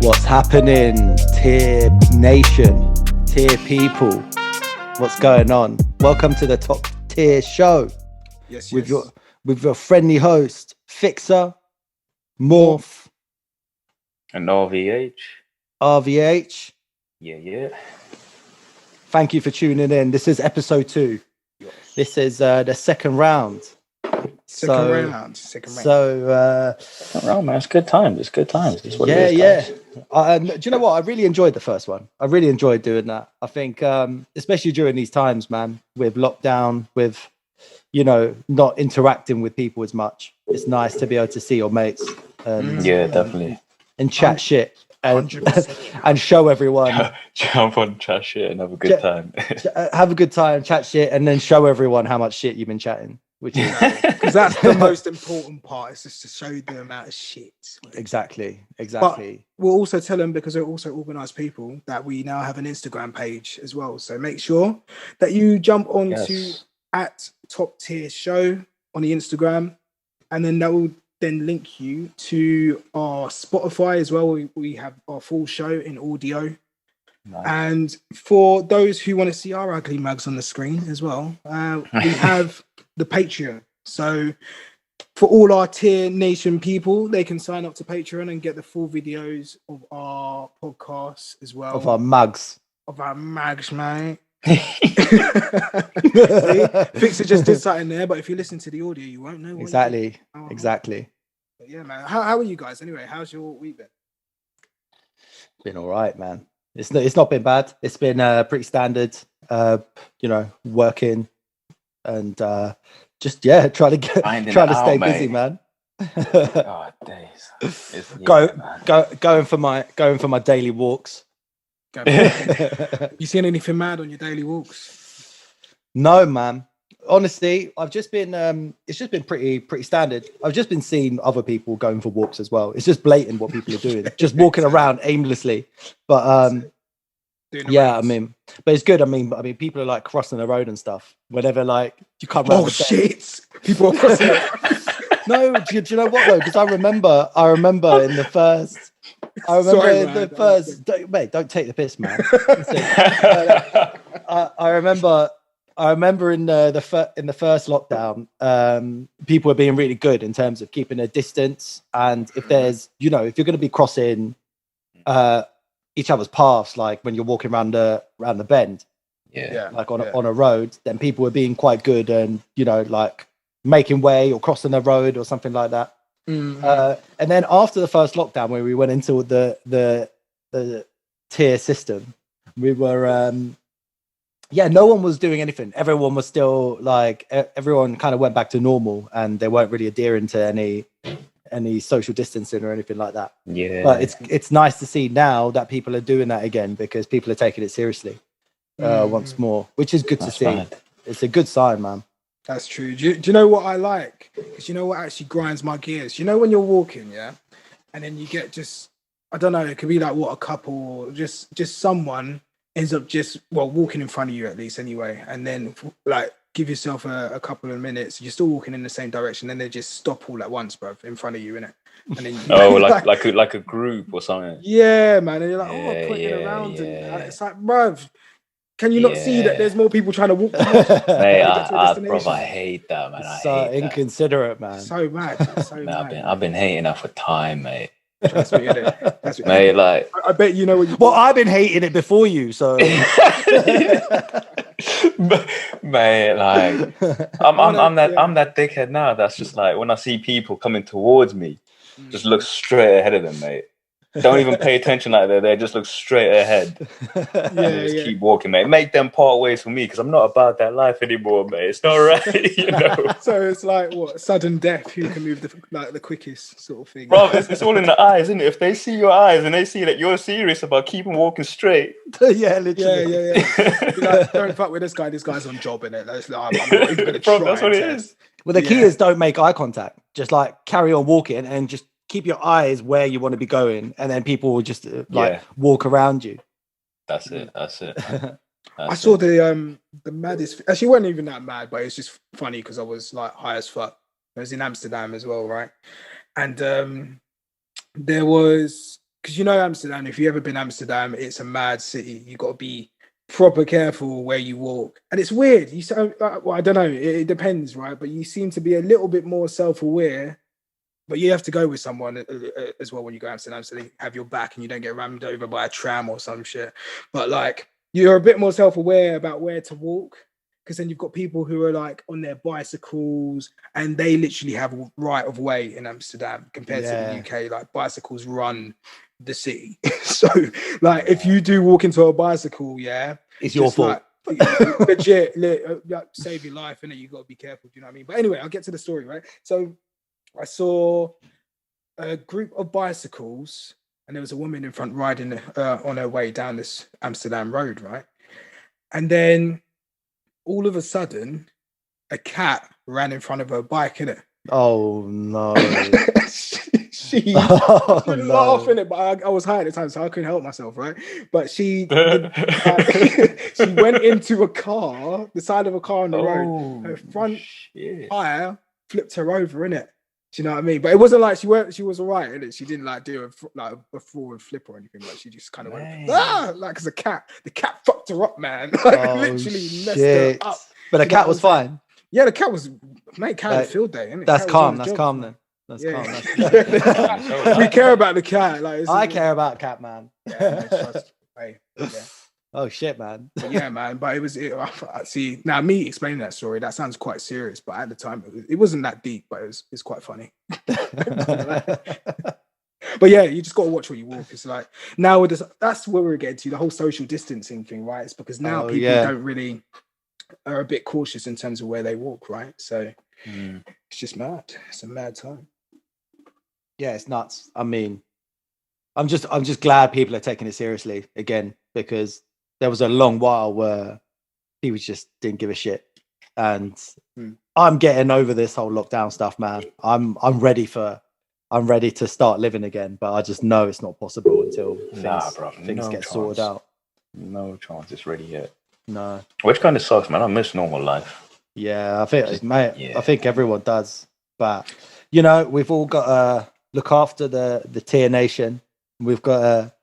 What's happening, Tier Nation, Tier people? What's going on? Welcome to the Top Tier Show. Yes, with your friendly host, Fixer, Morph, and RVH. RVH. Yeah. Thank you for tuning in. This is episode 2. Yes. This is the second round. Second round. Second round, man. It's good times. It's what it is, do you know what? I really enjoyed the first one. I really enjoyed doing that. I think, especially during these times, man, with lockdown, with, not interacting with people as much. It's nice to be able to see your mates. Yeah, definitely. And chat shit. And show everyone. Jump on chat shit and have a good time. Have a good time, chat shit, and then show everyone how much shit you've been chatting. Which is because that's the most important part, is just to show the amount of shit. Exactly. But we'll also tell them, because they're also organised people, that we now have an Instagram page as well. So make sure that you jump onto at Top Tier Show on the Instagram, and then that will then link you to our Spotify as well. We have our full show in audio. Nice. And for those who want to see our ugly mugs on the screen as well, we have the Patreon. So for all our Tier Nation people, they can sign up to Patreon and get the full videos of our podcasts as well. Of our mugs. Mate. See? Fixer just did something there, but if you listen to the audio, you won't know what Exactly. But yeah, man. How are you guys anyway? How's your week been? Been all right, man. It's not been bad. It's been pretty standard. Working and just trying to stay busy, man. God days. Going for my daily walks. You seen anything mad on your daily walks? No, man. Honestly, I've just been it's just been pretty standard. I've just been seeing other people going for walks as well. It's just blatant what people are doing, just walking around aimlessly. But I mean, but it's good. I mean, people are like crossing the road and stuff. Whenever like you come around. Oh shit! People are crossing. No, do you know what though? Because I remember in the first. Mate, don't take the piss, man. I remember in the first lockdown, people were being really good in terms of keeping a distance, and if there's, if you're going to be crossing each other's paths, like when you're walking around the bend, like on a road, then people were being quite good and like making way or crossing the road or something like that. And then after the first lockdown, when we went into the tier system, we were no one was doing anything. Everyone was still like everyone kind of went back to normal, and they weren't really adhering to any social distancing or anything like that. Yeah, but it's nice to see now that people are doing that again, because people are taking it seriously once more, which is good to see. Right. It's a good sign, man. That's true. Do you know what I like? Because you know what actually grinds my gears? When you're walking, and then you get just, I don't know, it could be like a couple, or just someone ends up just, walking in front of you at least anyway, and then like give yourself a couple of minutes, you're still walking in the same direction, then they just stop all at once, bro, in front of you, innit? And then like a group or something. Yeah, man. And you're like, pointing around, and it's like, bro, can you not see that there's more people trying to walk? Mate, I hate that, man. I hate inconsiderate, man. So mad. I've been hating that for time, mate. Trust me, innit? Mate, like, I bet you know what you. Well, I've been hating it before you, so. Mate, like, I'm that dickhead now. That's just like, when I see people coming towards me, just look straight ahead of them, mate. Don't even pay attention like that. They just look straight ahead. Just keep walking, mate. Make them part ways for me, because I'm not about that life anymore, mate. It's not right, So it's like what, sudden death? Who can move the quickest sort of thing? Bro, it's all in the eyes, isn't it? If they see your eyes and they see that you're serious about keeping walking straight, literally, like, don't fuck with this guy. This guy's on job, innit? I'm not even gonna try. That's what it is. Well, the key is don't make eye contact. Just like carry on walking and just keep your eyes where you want to be going, and then people will just walk around you. That's it. I saw the maddest. Actually, it wasn't even that mad, but it's just funny because I was like high as fuck. I was in Amsterdam as well, right? And there was because you know Amsterdam, if you've ever been to Amsterdam, it's a mad city. You got to be proper careful where you walk, and it's weird. You so well, I don't know. It depends, right? But you seem to be a little bit more self-aware. But you have to go with someone as well when you go to Amsterdam, so they have your back and you don't get rammed over by a tram or some shit. But like, you're a bit more self-aware about where to walk, because then you've got people who are like on their bicycles and they literally have right of way in Amsterdam compared to the UK. Like, bicycles run the city. So like, if you do walk into a bicycle, it's your fault. Like, legit, save your life, and you got to be careful. Do you know what I mean? But anyway, I'll get to the story, right? So I saw a group of bicycles, and there was a woman in front riding on her way down this Amsterdam road, right? And then all of a sudden, a cat ran in front of her bike, innit? Oh no! She couldn't laugh in it, but I was high at the time, so I couldn't help myself, right? But she she went into a car, the side of a car on the road. Her front tire flipped her over, innit? Do you know what I mean? But it wasn't like she was all right, innit? She didn't like do a forward flip or anything. Like, she just kind of went like, because the cat fucked her up, man. Like, literally messed her up. But the cat was fine. Yeah, the cat was cat had a field day, innit? That's calm. That's calm then. That's calm. We care about the cat. Like, I care about cat, man. Yeah. Oh shit, man. But yeah, man. But see, now me explaining that story, that sounds quite serious. But at the time, it wasn't that deep. But it's quite funny. But yeah, you just got to watch where you walk. It's like, now that's where we're getting to, the whole social distancing thing, right? It's because now people don't really are a bit cautious in terms of where they walk, right? So it's just mad. It's a mad time. Yeah, it's nuts. I mean, I'm just glad people are taking it seriously again, because there was a long while where people just didn't give a shit, and I'm getting over this whole lockdown stuff, man. I'm ready to start living again, but I just know it's not possible until things get sorted out. No chance it's ready yet. No, which kind of sucks, man. I miss normal life. Yeah, I think everyone does, but you know, we've all got to look after the tier nation. We've got to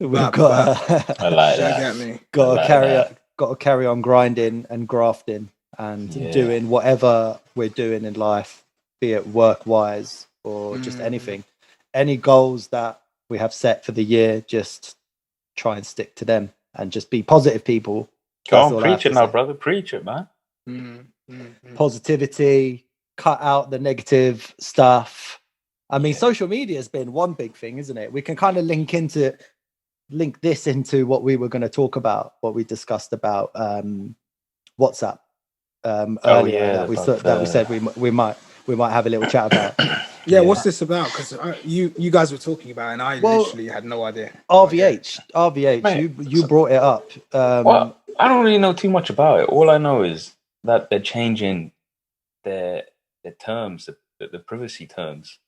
I like that. Got to carry on grinding and grafting and doing whatever we're doing in life, be it work wise or just anything. Any goals that we have set for the year, just try and stick to them and just be positive people. Go on, preach it now, brother. Preach it, man. Positivity, cut out the negative stuff. I mean, social media has been one big thing, isn't it? We can kind of link this into what we were going to talk about, what we discussed about WhatsApp earlier. That we said we might have a little chat about. Yeah, what's this about? Because you guys were talking about it, and I literally had no idea. RVH, mate, you brought it up. Well, I don't really know too much about it. All I know is that they're changing their terms, the privacy terms.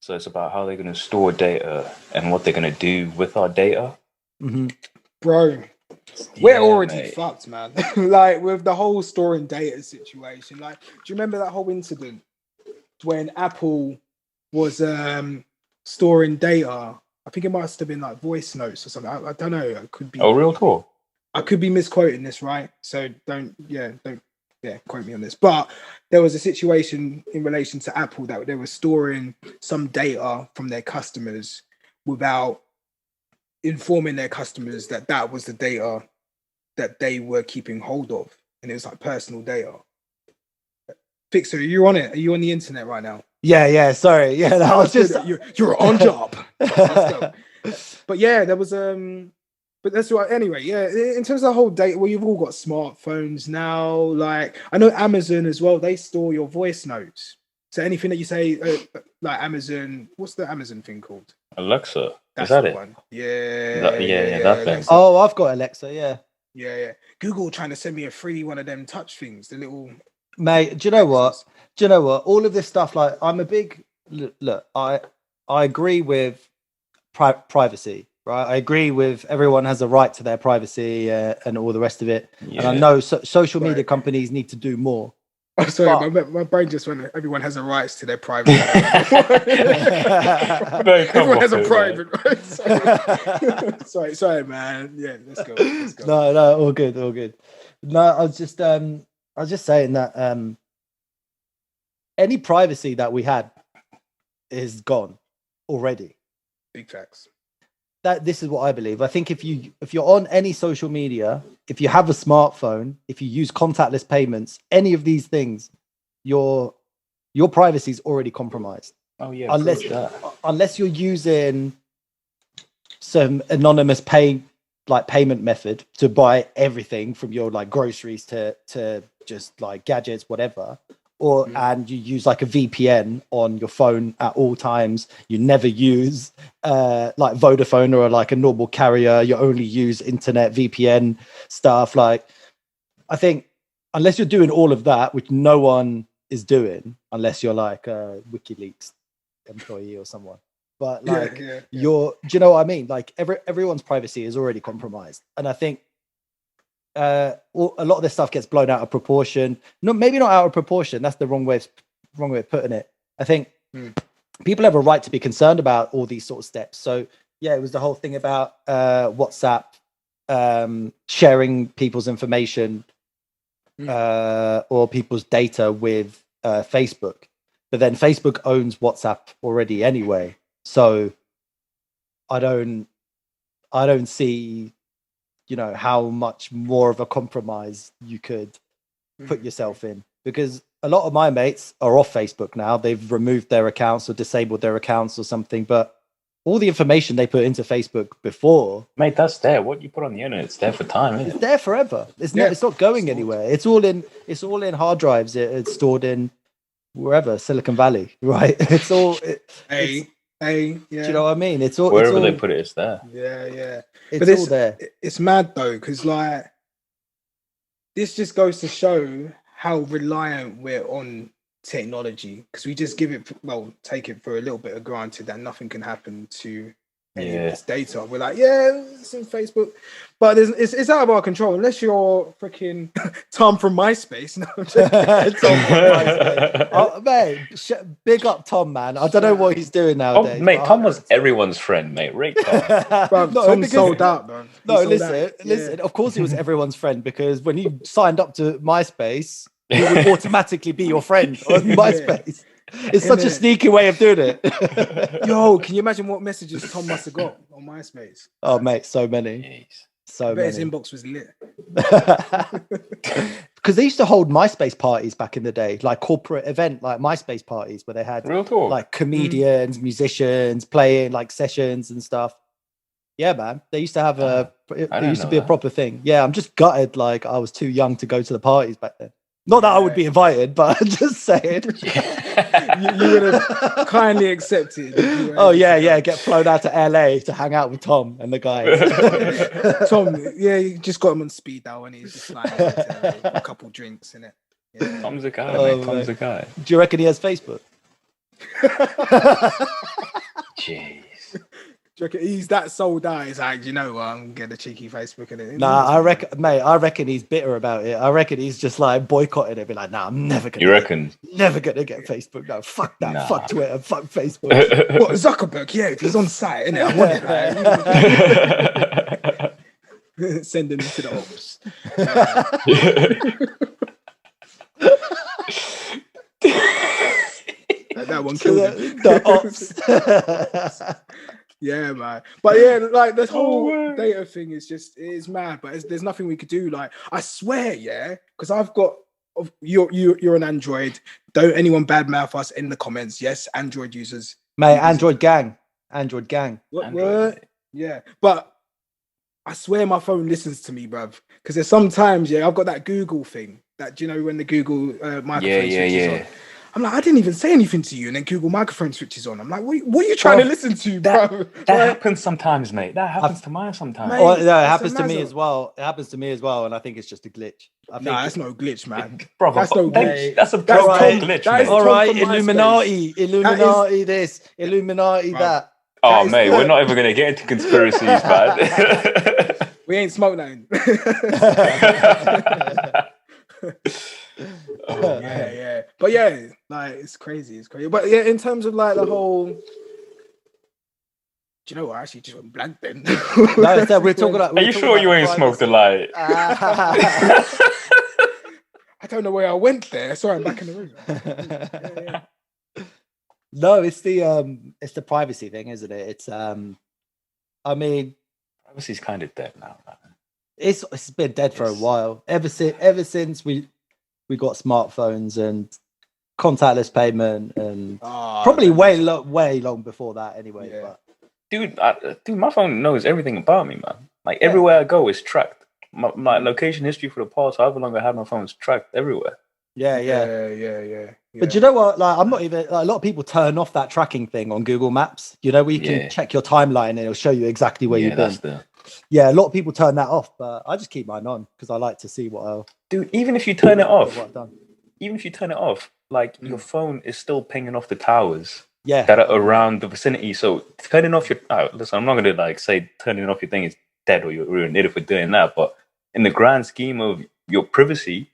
So it's about how they're going to store data and what they're going to do with our data. Bro, we're already fucked, man. Like, with the whole storing data situation. Like, do you remember that whole incident when Apple was storing data? I think it must have been like voice notes or something. I don't know. It could be. Oh, real talk. I could be misquoting this, right? So don't quote me on this. But there was a situation in relation to Apple that they were storing some data from their customers without informing their customers that was the data that they were keeping hold of, and it was like personal data. Fixer, are you on it? Are you on the internet right now? Yeah. Sorry. Yeah, that was just you're on job. Let's go. But yeah, there was But that's right. Anyway, yeah. In terms of the whole data, well, you've all got smartphones now. Like, I know Amazon as well. They store your voice notes. So anything that you say, like Amazon, what's the Amazon thing called? Alexa. That's Is that the it? one. Yeah. That thing. Oh, I've got Alexa. Yeah. Yeah. Google trying to send me a free one of them touch things. The little. Mate, do you know what? All of this stuff, like, I'm a big look. I agree with privacy. Right, I agree with everyone has a right to their privacy and all the rest of it. Yeah. And I know social media companies need to do more. I'm sorry, my brain just went. Everyone has a rights to their private. Everyone has a private right. Sorry, man. Yeah, let's go. No, all good. No, I was just saying that any privacy that we had is gone already. Big facts. This is what I believe. I think if you're on any social media, if you have a smartphone, if you use contactless payments, any of these things, your privacy is already compromised. Oh yeah, unless you're using some anonymous payment method to buy everything from your like groceries to just like gadgets, whatever. And you use like a VPN on your phone at all times. You never use like Vodafone or like a normal carrier. You only use internet VPN stuff. Like, I think unless you're doing all of that, which no one is doing, unless you're like a WikiLeaks employee or someone. But like, do you know what I mean? Like everyone's privacy is already compromised, and I think a lot of this stuff gets blown out of proportion. No, maybe not out of proportion. That's the wrong way of putting it. I think people have a right to be concerned about all these sort of steps. So yeah, it was the whole thing about WhatsApp sharing people's information or people's data with Facebook, but then Facebook owns WhatsApp already anyway. So I don't see, how much more of a compromise you could put yourself in, because a lot of my mates are off Facebook now. They've removed their accounts or disabled their accounts or something, but all the information they put into Facebook before, mate, that's there. What you put on the internet, it's there for time, isn't it? It's there forever. It's not going anywhere. It's all in hard drives. It's stored in wherever, Silicon Valley, right? It's all yeah. Do you know what I mean? It's all wherever they put it, it's there. Yeah. It's all there. It's mad though, because like this just goes to show how reliant we're on technology, because we just take it for a little bit of granted that nothing can happen to any of this data. We're like, it's in Facebook, but it's out of our control unless you're freaking Tom from MySpace. No, Tom from MySpace. Man, big up Tom, man. I don't know what he's doing nowadays. Mate, Tom was everyone's friend, mate. Rate Tom. Tom sold out, man. Listen. Of course, he was everyone's friend, because when you signed up to MySpace, he would automatically be your friend on MySpace. It's such a sneaky way of doing it. Yo, can you imagine what messages Tom must have got on MySpace? Oh, mate, so many. Jeez. So many. His inbox was lit. Because they used to hold MySpace parties back in the day, like corporate event, like MySpace parties, where they had real talk, like comedians, musicians playing like sessions and stuff. Yeah, man. They used to have it used to be a proper thing. Yeah, I'm just gutted. Like I was too young to go to the parties back then. Not that I would be invited, but I'm just saying. you would have kindly accepted. Oh, yeah. Get flown out to LA to hang out with Tom and the guys. Tom, you just got him on speed dial and he's just flying a couple drinks in it. Yeah. Tom's a guy, mate. Tom's a guy. Do you reckon he has Facebook? Jeez. Do you reckon he's that sold out? He's like, I'm gonna get a cheeky Facebook in it. Nah, I reckon he's bitter about it. I reckon he's just like boycotting it, be like, nah, I'm never gonna. You reckon? Never gonna get Facebook. No, fuck that. Nah. Fuck Twitter. Fuck Facebook. What, Zuckerberg? Yeah, if he's on site, innit? I want it. Sending him to the ops. That one killed him. The ops. Yeah, man. But yeah, like this whole data thing is mad. But there's nothing we could do. Like I swear, because I've got you're an Android. Don't anyone badmouth us in the comments. Yes, Android users. Mate, Android gang. What? Yeah, but I swear my phone listens to me, bruv. Because there's sometimes, I've got that Google thing. That when the Google microphone switches on. I'm like, I didn't even say anything to you, and then Google microphone switches on. I'm like, what are you trying to listen to, bro? That happens sometimes, mate. That happens to mine sometimes. Mate, it happens to me as well. It happens to me as well, and I think it's just a glitch. That's no glitch, man. Brother, that's no glitch. That's a glitch, mate. All right, Illuminati this, Illuminati that. Oh, mate, we're not even going to get into conspiracies, man. We ain't smoke nothing. Oh, yeah. But yeah, like it's crazy. But yeah, in terms of like the whole, do you know what? I actually just went blank then. No, so we're talking about. Are you sure you ain't smoked a light? I don't know where I went there. Sorry, I'm back in the room. Yeah. No, it's the privacy thing, isn't it? It's I mean, privacy's kind of dead now. Man. It's been dead for a while. Ever since we got smartphones and contactless payment, and probably way long before that anyway. Yeah. But Dude, my phone knows everything about me, man. Like everywhere I go is tracked. My location history for the past however long I had my phone is tracked everywhere. Yeah. But you know what? Like, I'm not even. Like, a lot of people turn off that tracking thing on Google Maps. You know, where you can check your timeline and it'll show you exactly where you've been. Yeah, a lot of people turn that off, but I just keep mine on because I like to see what i'll. Dude, even if you turn it off, like your phone is still pinging off the towers. Yeah. That are around the vicinity. So turning off your listen, I'm not gonna like say turning off your thing is dead or you're an idiot for doing that, but in the grand scheme of your privacy.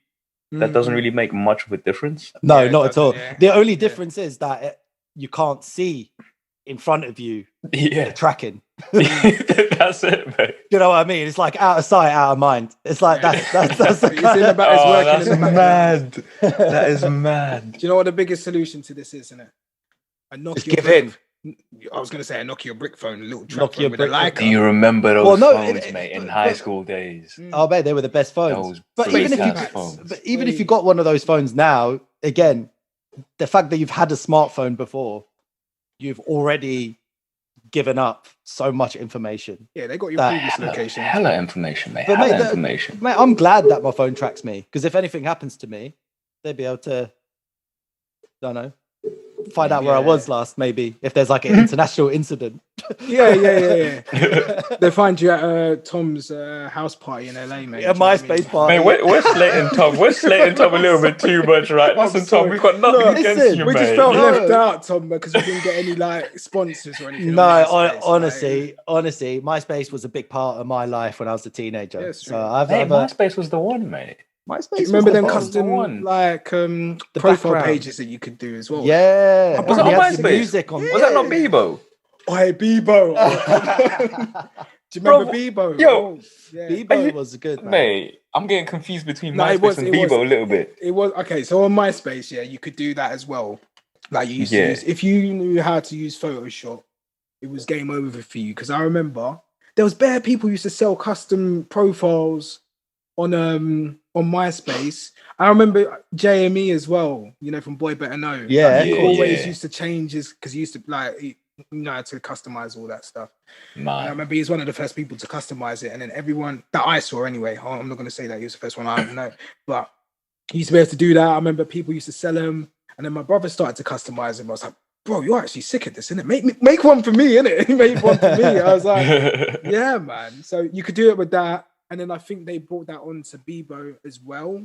That doesn't really make much of a difference. No, not at all. Yeah. The only difference is that you can't see in front of you the tracking. That's it, mate. You know what I mean? It's like out of sight, out of mind. It's like that's the kind of... that's mad. That is mad. Do you know what the biggest solution to this is, isn't it? A Nokia just give in. I was going to say a Nokia brick phone, a little Nokia with a Leica. Do you remember those phones, mate, in high school days? Oh, mate, they were the best phones. But even if you got one of those phones now, again, the fact that you've had a smartphone before, you've already given up so much information. Yeah, they got your previous location. Hella information, mate. Mate, I'm glad that my phone tracks me because if anything happens to me, they'd be able to, I don't know, find out where I was last, maybe if there's like an international incident. Yeah. They find you at Tom's house party in LA, mate. A MySpace party. Mate, we're slating Tom. We're slating Tom a little bit too much, right? Listen, Tom, we've got nothing against you, we mate. just felt left out, Tom, because we didn't get any like sponsors or anything. No, honestly, MySpace was a big part of my life when I was a teenager. Yes, so MySpace was the one, mate. MySpace. Do you remember them custom like profile pages that you could do as well? Yeah. Was that on MySpace? Music on. Was that not Bebo? Oh, hey, Bebo. Do you remember Bebo? Yo, Bebo was good, man. Mate, I'm getting confused between MySpace and Bebo a little bit. It was okay. So on MySpace, you could do that as well. Like you used to use, if you knew how to use Photoshop, it was game over for you. Because I remember there was bare people used to sell custom profiles on MySpace. I remember JME as well, you know, from Boy Better Know. Yeah, he always used to change his because he used to like how to customize all that stuff. I remember he's one of the first people to customize it, and then everyone that I saw anyway. I'm not going to say that he was the first one. I don't know, but he used to be able to do that. I remember people used to sell him, and then my brother started to customize him. I was like, bro, you're actually sick at this, isn't it? Make one for me, innit? He made one for me. I was like, yeah, man. So you could do it with that. And then I think they brought that on to Bebo as well.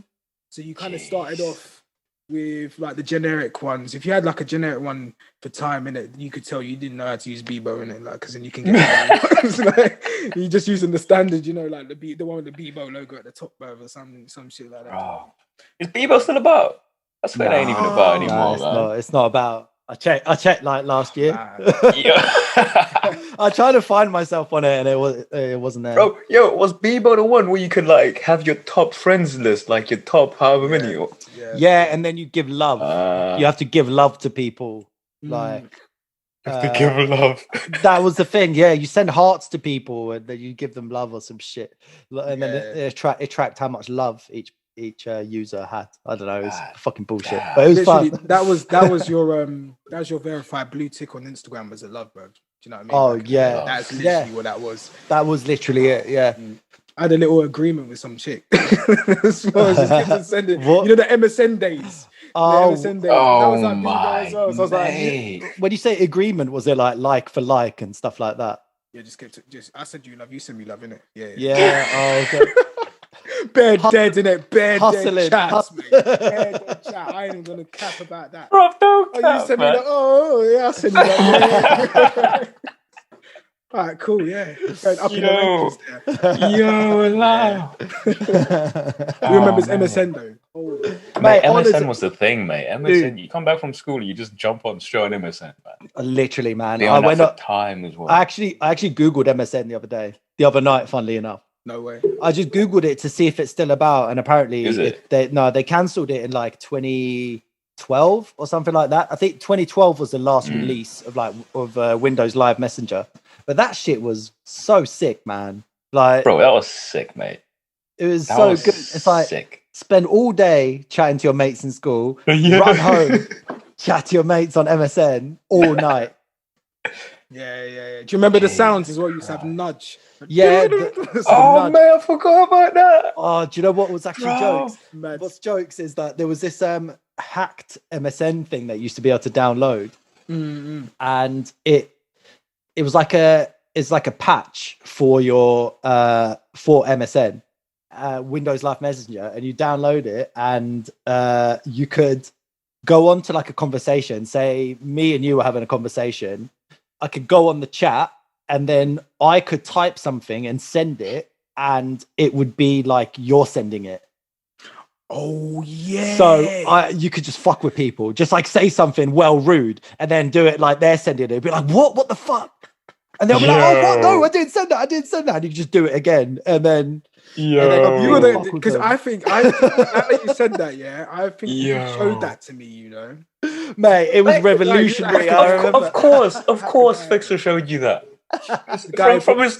So you kind of started off with like the generic ones. If you had like a generic one for time in it, you could tell you didn't know how to use Bebo in it, like because then you can get like, you're just using the standard, you know, like the one with the Bebo logo at the top or some shit like that. Oh. Is Bebo still about? I swear it ain't even about anymore. No, it's not about. I checked like last year. I tried to find myself on it and it wasn't there. Bro, was Bebo the one where you could like have your top friends list, like your top however many? Yeah, and then you give love. You have to give love to people. Like you have to give love. That was the thing. Yeah, you send hearts to people and then you give them love or some shit. And then it tracked how much love each user had. I don't know, it was fucking bullshit, but it was fun. That was your verified blue tick on Instagram as a love, bro. Do you know what I mean? Oh yeah, that's literally what that was. That was literally it. Yeah. I had a little agreement with some chick. As well as just sending, you know, the MSN days. MSN days. That was like my as well. So I was like, when you say agreement, was it like for like and stuff like that? Yeah, I send you love, you send me love, innit? Yeah. Oh, okay. Bare dead in it, bare hustling, dead chats, mate. Bare dead chat. I ain't even gonna cap about that. Bro, don't cap, you send me man. like, I send you that. All right, cool, yeah. Up in the rankings there. Yo, alive. Who remembers MSN though? Oh. Mate, MSN honestly, was the thing, mate. MSN, you come back from school, you just jump on straight on MSN, man. Literally, man. I went up time as well. I actually Googled MSN the other night, funnily enough. no way. I just Googled it to see if it's still about, and apparently Is it? they cancelled it in like 2012 or something like that. I think 2012 was the last release of Windows Live Messenger. But that shit was so sick, man. Like, bro, that was sick, mate. It was so good. It's like sick. Spend all day chatting to your mates in school, run home, chat to your mates on MSN all night. Yeah. Do you remember the sounds as well? You used to have nudge. Yeah. Nudge. Man, I forgot about that. Oh, do you know what was actually jokes? What's jokes is that there was this hacked MSN thing that used to be able to download, and it was like a patch for your for MSN, Windows Live Messenger, and you download it, and you could go on to like a conversation. Say me and you were having a conversation. I could go on the chat, and then I could type something and send it, and it would be like you're sending it. Oh yeah. So you could just fuck with people, just like say something rude, and then do it like they're sending it. It'd be like, what the fuck? And they'll be like, oh, what? No, I didn't send that. And you just do it again, and then. Because I think now that you said that, I think you showed that to me, you know. Mate, it was revolutionary. Of course, Fixer showed you that. from his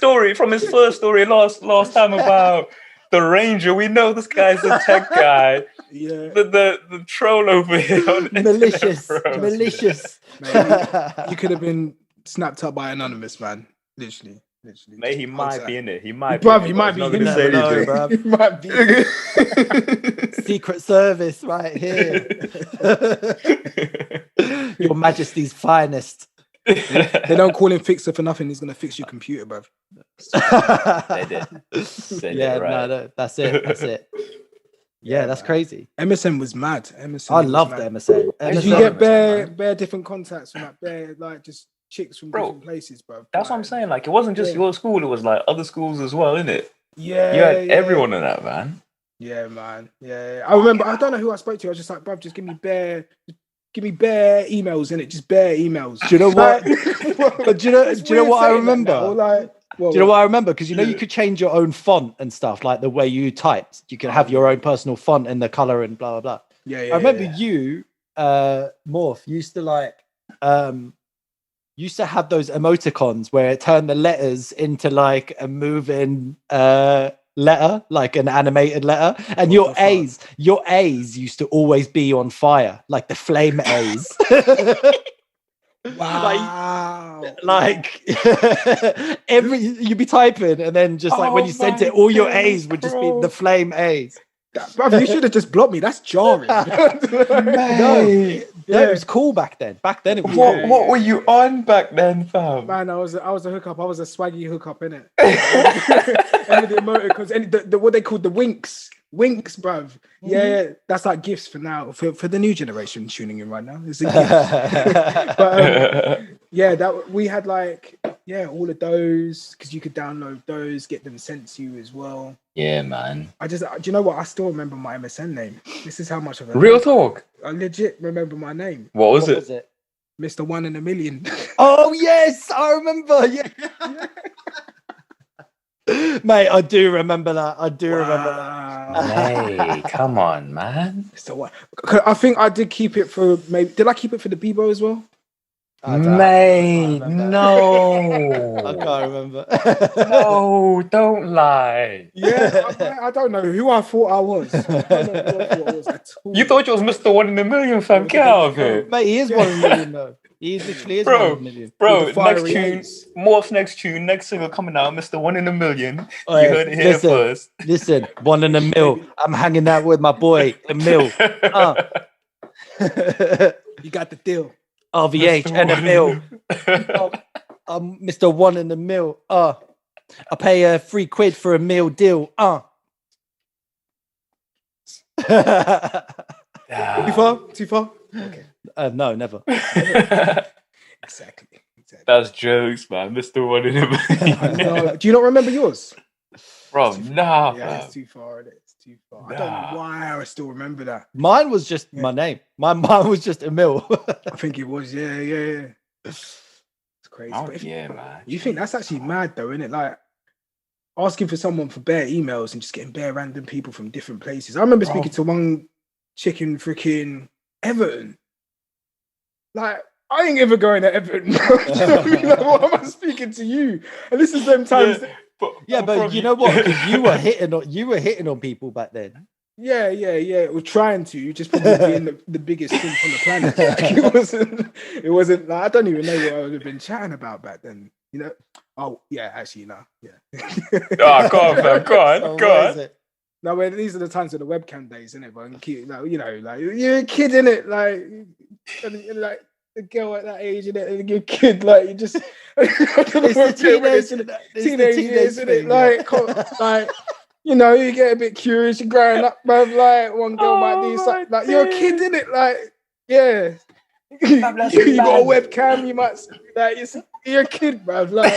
first story last time about the Ranger. We know this guy's a tech guy. Yeah. The troll over here on malicious. Mate, you could have been snapped up by Anonymous, man. Literally. Mate, he might be in it. He might be. He might be. He might be. Secret Service right here. Your Majesty's finest. They don't call him Fixer for nothing. He's gonna fix your computer, bruv. They did. Right. No, that's it. Yeah, that's crazy. MSN was mad. I loved MSN. As you get bare different contacts from like just chicks from different places, bro. That's what I'm saying. Like, it wasn't just your school; it was like other schools as well, innit? Yeah, you had everyone in that, man. Yeah, man. Yeah, I remember. I don't know who I spoke to. I was just like, bro, just give me bare emails in it. Just bare emails. Do you know what? But do you know what I remember? Do you know what I remember? Because you could change your own font and stuff, like the way you typed. You could have your own personal font and the color and blah blah blah. Yeah. I remember you, Morph, used to have those emoticons where it turned the letters into like a moving letter, like an animated letter, and your A's used to always be on fire, like the flame A's. Wow. Like you'd be typing, and then just like when you sent it, all your A's would just be the flame A's. Bro, you should have just blocked me. That's jarring. No, it was cool back then. Back then, it was. What were you on back then, fam? Man, I was a hookup. I was a swaggy hookup, innit? And the emoticons, and the what they called the winks, bruv. Yeah, that's like gifts for now. For the new generation tuning in right now, it's a gift. But that we had like all of those because you could download those, get them sent to you as well. Yeah, man. Do you know what? I still remember my MSN name. This is how much of a real talk. I legit remember my name. What was it? Mr. 1 in a Million. Oh yes, I remember. Yeah. Mate, I do remember that. Hey, come on, man. Mr. 1. I think I did keep it for did I keep it for the Bebo as well? Mate, no. I can't remember. No, don't lie. Yeah, I don't know who I thought I was. You thought you was Mr. 1 in a Million, fam. Get out of here. Mate, he is 1 in a million, though. He literally is 1 in a million. Bro, next tune, Morph's next tune, next single coming out, Mr. 1 in a Million. You heard it here first. Listen, 1 in a mil. I'm hanging out with my boy, the mill. You got the deal. RVH and a mil. I'm Mr. 1 in the mil. I pay £3 for a meal deal. Too far? Okay. No, never. Exactly. That's jokes, man. Mr. 1 in a Million. Do you not remember yours? Bro, nah. Yeah, it's too far. too far. I don't know why I still remember that. Mine was just my name. Mine was just Emil. I think it was. Yeah. It's crazy. Oh, But man. You think that's actually mad, though, isn't it? Like asking for someone for bare emails and just getting bare random people from different places. I remember speaking to one chicken freaking Everton. Like, I ain't ever going to Everton. Do you know what I mean? Like, why am I speaking to you? And this is them times. But you know what? Because you were hitting on people back then. Yeah. Or trying to, just probably being the biggest thing on the planet. It wasn't like, I don't even know what I would have been chatting about back then. You know? Oh yeah, actually no. Yeah. Oh, go on, fam. Go on. No, but these are the times of the webcam days, isn't it? But like, you know, like you're a kid, innit? Like a girl at that age, innit? And you're a kid, like you just it's the teenage years, isn't it? Like you know, you get a bit curious, you're growing up, bruv. Like one girl might do something, like you're a kid, innit? Like, yeah. You got a webcam, you might like you're a kid, bruv. Like,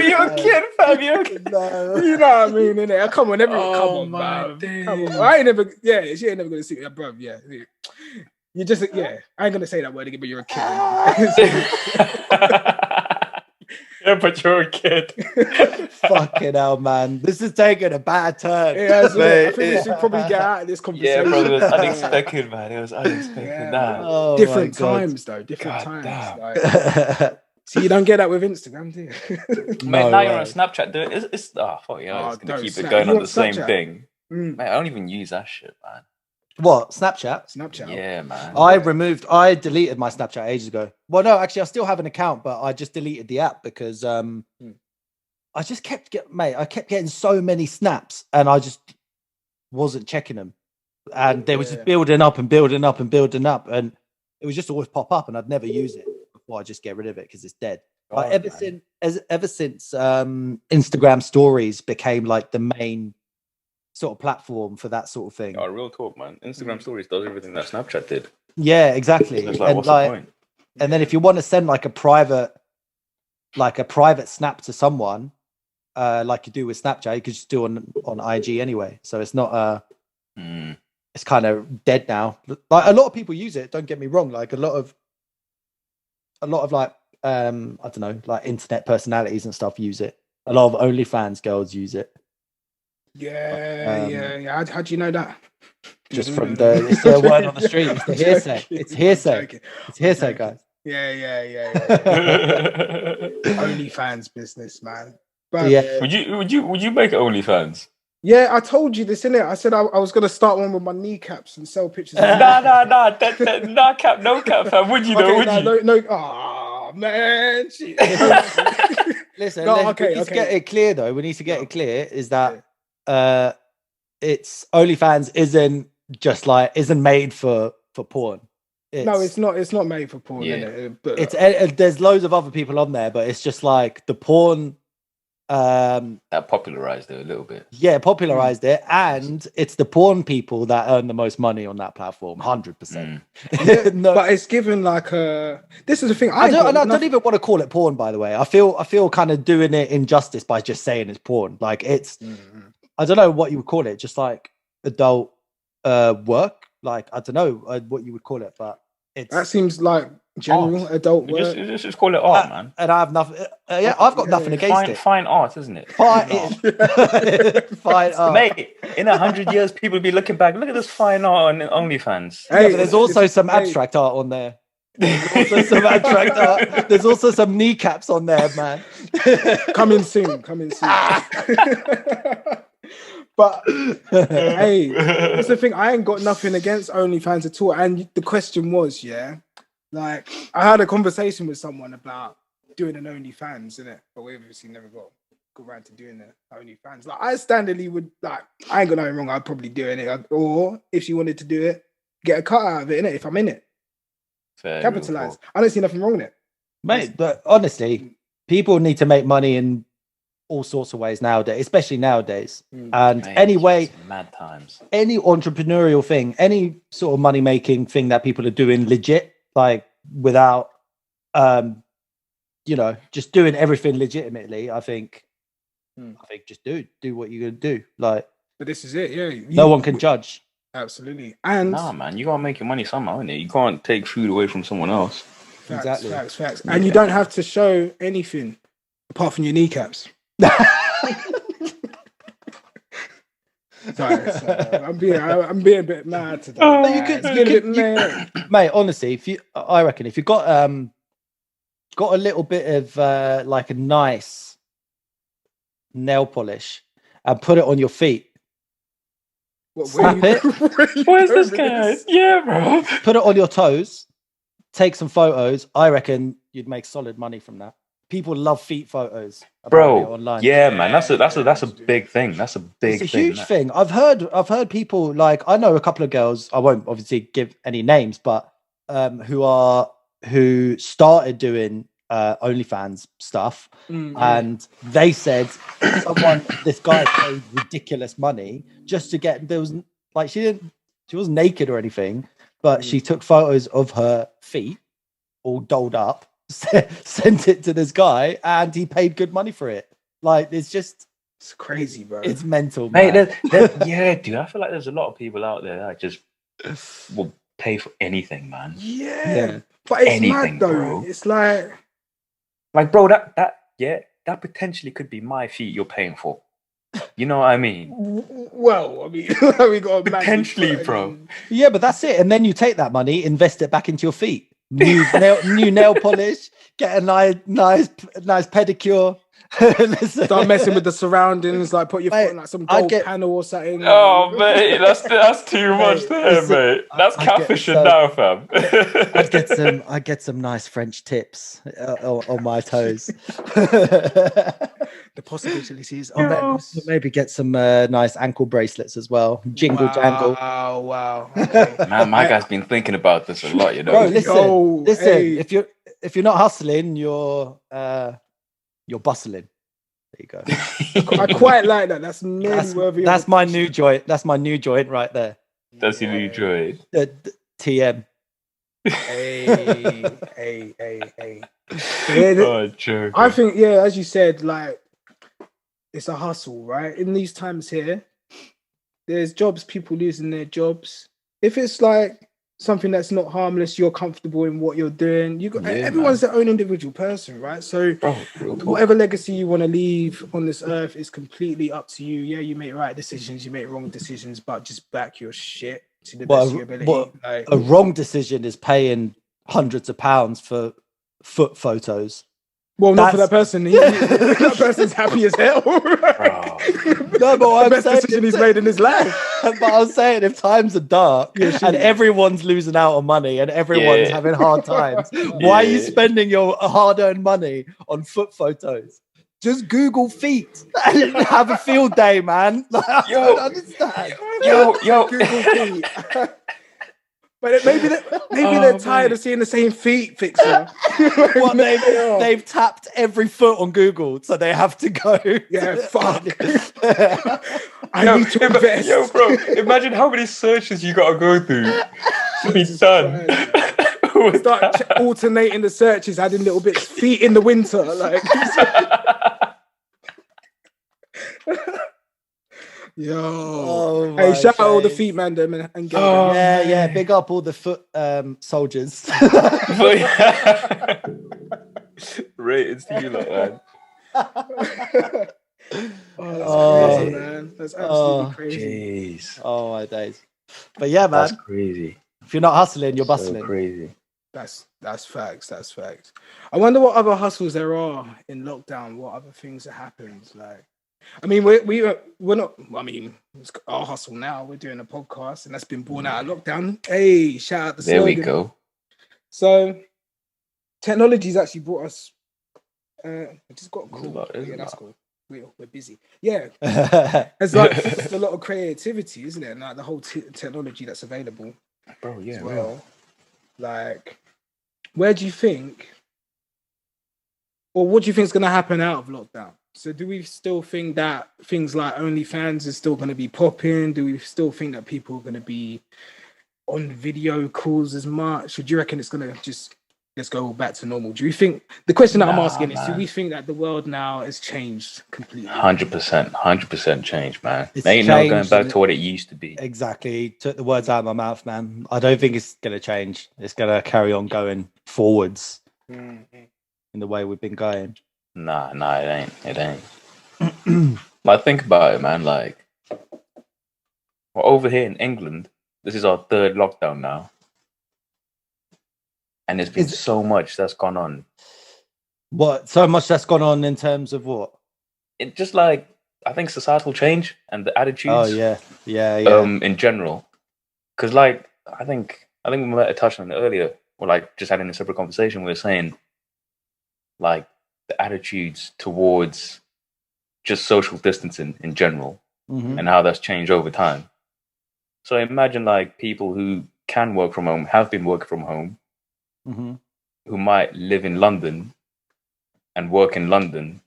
you're a kid, fam. You're a kid. No. You know what I mean, innit? Come on, come on, bruv. Come on. I ain't never, she ain't never gonna see that, bruv. Yeah. You just, I ain't gonna say that word again, but you're a kid. Yeah, but you're a kid. Fucking hell, man. This is taking a bad turn. Yeah, I think we should probably get out of this conversation. Yeah, bro, it was unexpected, man. It was unexpected. Oh, different times, though. Different times. Like, so you don't get that with Instagram, do you? Mate, now you're on Snapchat. It's fuck yeah, it's gonna keep it going on the same thing. Mate, I don't even use that shit, man. What? Snapchat? Yeah, man. I deleted my Snapchat ages ago. Well, no, actually, I still have an account, but I just deleted the app because I just kept getting so many snaps, and I just wasn't checking them, and they were just building up, and it was just always pop up, and I'd never use it before I just get rid of it because it's dead. Like ever since Instagram stories became like the main sort of platform for that sort of thing. Oh, real talk, man. Instagram stories does everything that Snapchat did. Yeah, exactly. It's like, what's the point? And then if you want to send like a private snap to someone, like you do with Snapchat, you could just do on IG anyway. So it's not it's kind of dead now. Like a lot of people use it, don't get me wrong. Like a lot of like I don't know, like internet personalities and stuff use it. A lot of OnlyFans girls use it. Yeah. How do you know that? Just from it's the word on the street. It's the hearsay. It's hearsay. It's hearsay, guys. Yeah. OnlyFans business, man. But would you make OnlyFans? Yeah, I told you this, innit? I said I was gonna start one with my kneecaps and sell pictures. Nah, cap, no cap, fam. Would you though? No. Oh man. Listen, we need to get it clear though. We need to get it clear is that it's OnlyFans isn't made for porn. It's not made for porn, innit? But there's loads of other people on there, but it's just like the porn that popularized it a little bit. Yeah, popularized it, and it's the porn people that earn the most money on that platform, 100%. No, but it's given like this is the thing. I don't even want to call it porn, by the way. I feel kind of doing it injustice by just saying it's porn. Like it's I don't know what you would call it, just like adult work. Like I don't know what you would call it, but that seems like general adult work. Just call it art, man. And I have nothing. I've got nothing against it. Fine art, isn't it? Fine art, mate. In 100 years, people will be looking back. Look at this fine art on OnlyFans. But there's also some abstract art on there. There's also some kneecaps on there, man. Coming soon. But hey, that's the thing. I ain't got nothing against OnlyFans at all. And the question was, like I had a conversation with someone about doing an OnlyFans, innit? But we obviously never got around to doing the OnlyFans. Like I standardly would, like, I ain't got nothing wrong. I'd probably do it, or if she wanted to do it, get a cut out of it, innit? If I'm in it, capitalize. I don't see nothing wrong in it, mate. But honestly, people need to make money in all sorts of ways nowadays, especially nowadays. And anyway, mad times. Any entrepreneurial thing, any sort of money making thing that people are doing legit, like without, just doing everything legitimately. I think just do what you're gonna do. Like But this is it, yeah. No one can judge. Absolutely. And nah, man, you gotta make your money somehow, innit? You can't take food away from someone else. Facts. And you don't have to show anything apart from your kneecaps. Sorry. I'm being a bit mad today. Mate, honestly, I reckon if you've got a little bit of like a nice nail polish and put it on your feet. Snap it. Where's this guy? Yeah, bro. Put it on your toes. Take some photos. I reckon you'd make solid money from that. People love feet photos, bro. Online. Yeah, man. That's a big thing. That's a big thing. It's a huge thing. I've heard people, like, I know a couple of girls. I won't obviously give any names, but who started doing OnlyFans stuff, and they said this guy paid ridiculous money just to get. There was like she wasn't naked or anything, but she took photos of her feet, all dolled up, sent it to this guy, and he paid good money for it. Like it's crazy, bro. It's mental, mate. Yeah, dude. I feel like there's a lot of people out there that just will pay for anything, man. Yeah. But it's anything, mad though. Bro. It's like, bro, that potentially could be my feet you're paying for. You know what I mean? Well, I mean, we got potentially, bro. Yeah, but that's it. And then you take that money, invest it back into your feet. New nail polish, get a nice pedicure. Start messing with the surroundings, like put your foot on like some gold panel or something. Oh, mate, that's too much there, mate. That's catfishing now, fam. I'd get some nice French tips on my toes. The possibilities. Maybe get some nice ankle bracelets as well. Jingle jangle. Oh wow. Okay. Man, my guy's been thinking about this a lot, you know. Bro, listen. Hey. If you're not hustling, you're bustling. There you go. I quite like that. That's worthy. That's my new joint. That's my new joint right there. That's your new joint. TM. Hey. Joke. I think, as you said, like, it's a hustle, right? In these times here, there's people losing their jobs. If it's like something that's not harmless, you're comfortable in what you're doing. Everyone's their own individual person, right? So whatever legacy you want to leave on this earth is completely up to you. Yeah, you make right decisions, you make wrong decisions, but just back your shit to the best of your ability. A wrong decision is paying hundreds of pounds for foot photos. Well, not for that person. That person's happy as hell. No, but the best decision he's made in his life. But I was saying, if times are dark and everyone's losing out on money and everyone's having hard times, why are you spending your hard-earned money on foot photos? Just Google feet and have a field day, man. I don't understand. Yo, Google feet. But maybe they're tired of seeing the same feet fixer. They've tapped every foot on Google, so they have to go. Yeah, fuck. I need to invest. Yo, bro, imagine how many searches you gotta go through to be done. Start alternating the searches, adding little bits. Feet in the winter, like. Yo, hey, shout out all the feet man and yeah, big up all the foot soldiers. Ratings to you, man. That's crazy, man. That's absolutely crazy. Jeez. Oh my days. But yeah, man, that's crazy. If you're not hustling, you're bustling. So crazy. That's facts. That's facts. I wonder what other hustles there are in lockdown. What other things that happened? Like, I mean, we're not. I mean, it's our hustle now. We're doing a podcast, and that's been born out of lockdown. Hey, shout out the slogan. There we go. So, technology's actually brought us. I just got a call. Yeah, that's cool. We're busy. Yeah, it's like it's a lot of creativity, isn't it? And like the whole technology that's available. Bro, yeah. As well, like, where do you think, or what do you think is going to happen out of lockdown? So do we still think that things like OnlyFans is still going to be popping? Do we still think that people are going to be on video calls as much? Or do you reckon it's going to just let's go back to normal? Do you think the question that I'm asking is, do we think that the world now has changed completely? 100% changed, man. It's Ain't no going changed back to what it used to be. Exactly. Took the words out of my mouth, man. I don't think it's going to change. It's going to carry on going forwards in the way we've been going. Nah, it ain't. Like, think about it, man. Like, we're over here in England. This is our 3rd lockdown now. And there's been so much that's gone on. What? So much that's gone on in terms of what? It just like, I think societal change and the attitudes. Oh, yeah. In general. Because, like, I think we might have touched on it earlier, or like just having a separate conversation. We were saying, like, the attitudes towards just social distancing in general and how that's changed over time. So imagine, like, people who can work from home, have been working from home, who might live in London and work in London.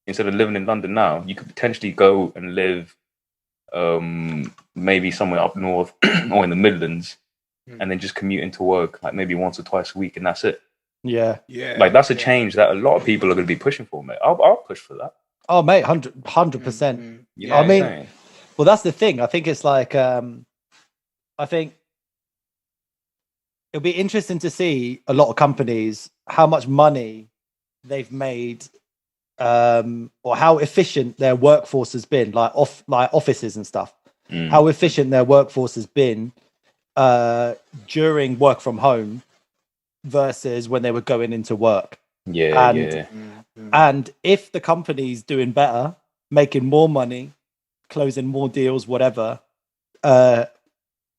Instead of living in London now, you could potentially go and live maybe somewhere up north or in the Midlands, and then just commute into work like maybe once or twice a week, and that's it. Yeah. Like, that's a change that a lot of people are going to be pushing for, mate. I'll push for that. Oh, mate, 100%. You know what I'm saying? Well, that's the thing. I think it's like, I think it'll be interesting to see a lot of companies, how much money they've made, or how efficient their workforce has been, like offices and stuff. How efficient their workforce has been during work from home versus when they were going into work. And if the company's doing better, making more money, closing more deals, whatever,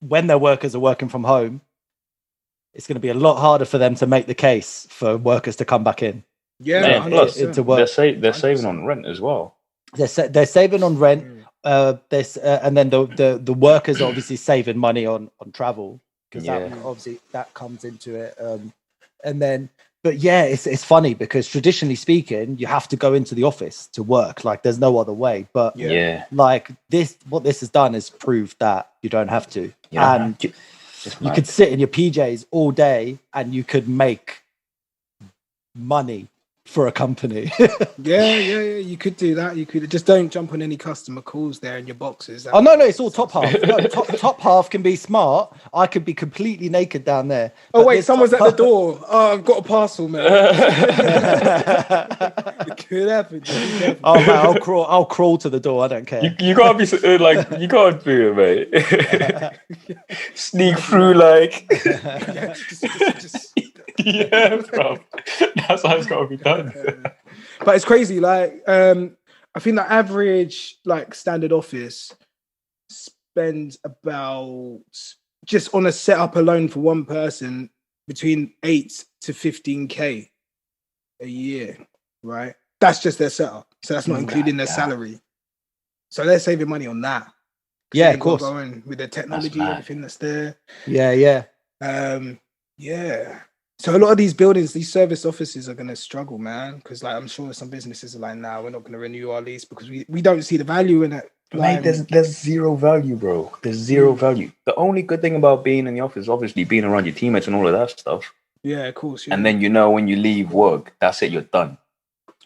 when their workers are working from home, it's going to be a lot harder for them to make the case for workers to come back in. Yeah, plus into work. They're saving on rent as well. They're saving on rent. And then the workers are obviously saving money on travel, because that comes into it. And then, but yeah, it's funny because traditionally speaking, you have to go into the office to work. Like, there's no other way. But like what this has done is proved that you don't have to. You could sit in your PJs all day and you could make money for a company. yeah, you could do that. You could just don't jump on any customer calls there in your boxes. Oh no, it's all top half. No, top half can be smart. I could be completely naked down there. Oh wait, someone's at the door. Oh, I've got a parcel, man. It could happen. Oh man, I'll crawl to the door. I don't care. You gotta be like, you gotta do it, mate. Sneak through, like. Yeah, bro. That's how it's got to be done. But it's crazy. Like, I think the average, like, standard office spends about, just on a setup alone for one person, between 8 to 15K a year, right? That's just their setup. So that's not including their salary. So they're saving money on that. Yeah, of course. Going with the technology, everything that's there. Yeah. Yeah. So a lot of these buildings, these service offices are going to struggle, man. Because, like, I'm sure some businesses are like, nah, we're not going to renew our lease because we don't see the value in it. Mate, there's zero value, bro. There's zero value. The only good thing about being in the office is obviously being around your teammates and all of that stuff. Yeah, of course. Yeah. And then, when you leave work, that's it, you're done.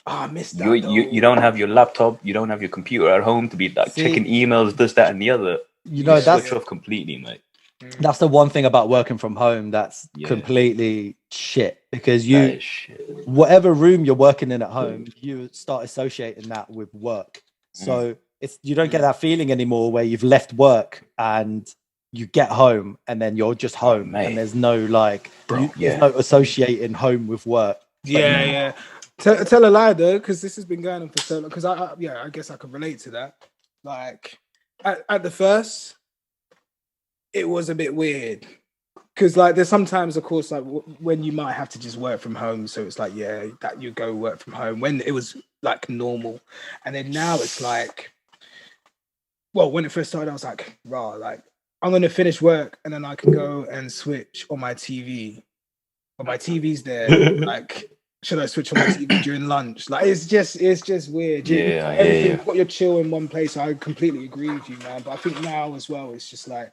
Oh, I missed that. You don't have your laptop, you don't have your computer at home to be like checking emails, this, that, and the other. That's switch off completely, mate. That's the one thing about working from home that's completely shit, because whatever room you're working in at home, you start associating that with work. So you don't get that feeling anymore where you've left work and you get home and then you're just home, and there's no there's no associating home with work. Yeah. Tell a lie though, because this has been going on for so long. Because I guess I could relate to that. Like at the first, it was a bit weird, because like there's sometimes, of course, like when you might have to just work from home, so it's like that you go work from home when it was like normal, and then now it's like, well, when it first started, I was like, like I'm gonna finish work and then I can go and switch on my TV, but my TV's there. Like, should I switch on my TV during lunch? Like, it's just weird. You've got your chill in one place. I completely agree with you, man. But I think now as well, it's just like,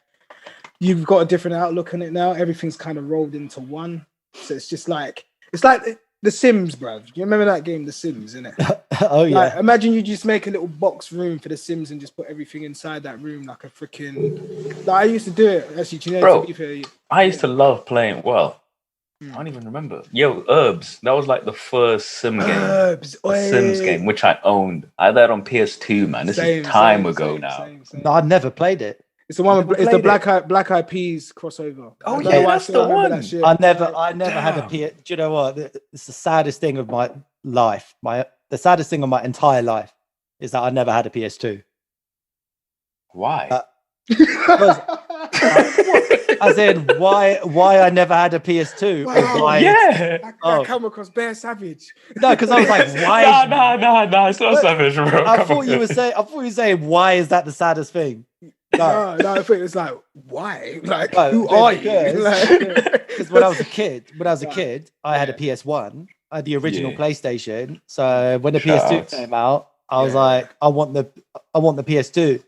you've got a different outlook on it now. Everything's kind of rolled into one. So it's just like, It's like The Sims, bruv. You remember that game, The Sims, innit? Oh yeah. Like, imagine you just make a little box room for The Sims and just put everything inside that room like a freaking. Like, I used to do it. Actually, do you know, Bro, to be fair, I used to love playing. Well, I don't even remember. Yo, Herbs. That was like the first Sim game. Herbs, A Sims game, which I owned. I had that on PS2, man. This is time ago now. No, I never played it. It's the one. It's the Black Eyed Peas crossover. Oh yeah, that's the one. I never had a PS. Do you know what? It's the saddest thing of my life. The saddest thing of my entire life is that I never had a PS2. Why? As in, why I never had a PS2? Wow. Why that come across bare savage. No, because I was like, why? No, it's not savage, bro. I thought you were saying, why is that the saddest thing? No, I thought it was like, why? Like, who are you? Because when I was a kid, I had a PS1. I had the original PlayStation. So when the PS2 came out, I was like, I want the PS2.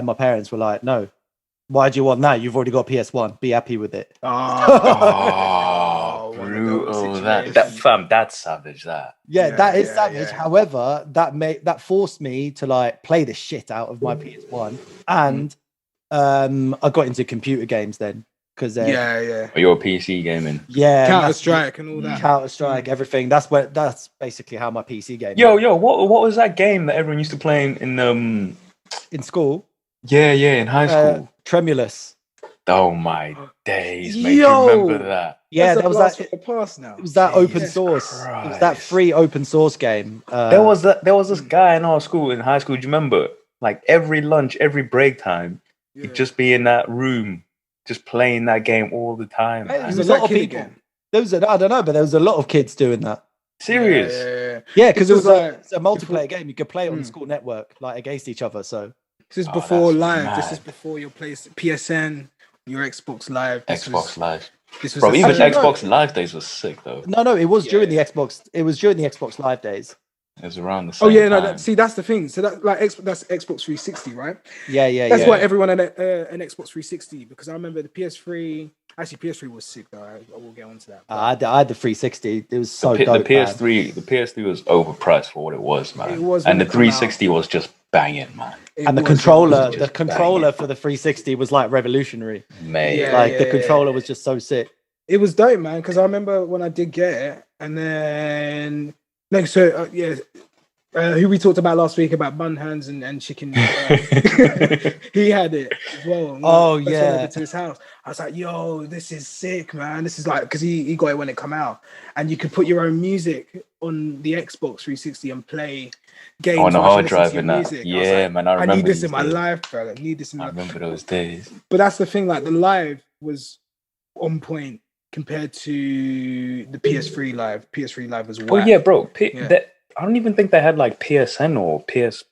My parents were like, no. Why do you want that? You've already got PS1. Be happy with it. Oh, brutal! That's savage. That that is savage. Yeah. However, that forced me to like play the shit out of my PS1, and I got into computer games then because Your PC gaming, Counter-Strike and all that. Counter-Strike, everything. That's basically how my PC game. Yo, what was that game that everyone used to play in school? Yeah, in high school. Tremulous. Oh my days, mate! You remember that? Yeah, that was that. It was that open source. Christ. It was that free open source game. There was this guy in our school, in high school. Do you remember? Like every lunch, every break time, he'd just be in that room, just playing that game all the time. There was a lot of people. I don't know, but there was a lot of kids doing that. Serious? Yeah, because it was a multiplayer game. You could play it on the school network, like against each other. So. This is before live. Mad. This is before your PSN, your Xbox Live. Live. This was even Xbox Live days was sick though. No, it was during the Xbox. It was during the Xbox Live days. It was around the same time. See, that's the thing. So that's Xbox 360, right? Yeah. That's why everyone had an Xbox 360 because I remember the PS3. Actually, PS3 was sick though. I will get onto that. I had the 360. It was so dope. The PS3 was overpriced for what it was, man. It was, and the 360 was just banging, man. And the controller for the 360 was like revolutionary. Mate, the controller was just so sick. It was dope, man. Because I remember when I did get it, and then who we talked about last week about bun hands and chicken. He had it as well. To his house. I was like, yo, this is sick, man. This is like, because he got it when it come out. And you could put your own music on the Xbox 360 and play games. On the hard drive and that. Music. Yeah, man, I remember. I need this in my life, bro. I need this in my life. I remember those days. But that's the thing, like the live was on point compared to the PS3 live. PS3 live was whack. Oh yeah, bro. I don't even think they had like PSN or PS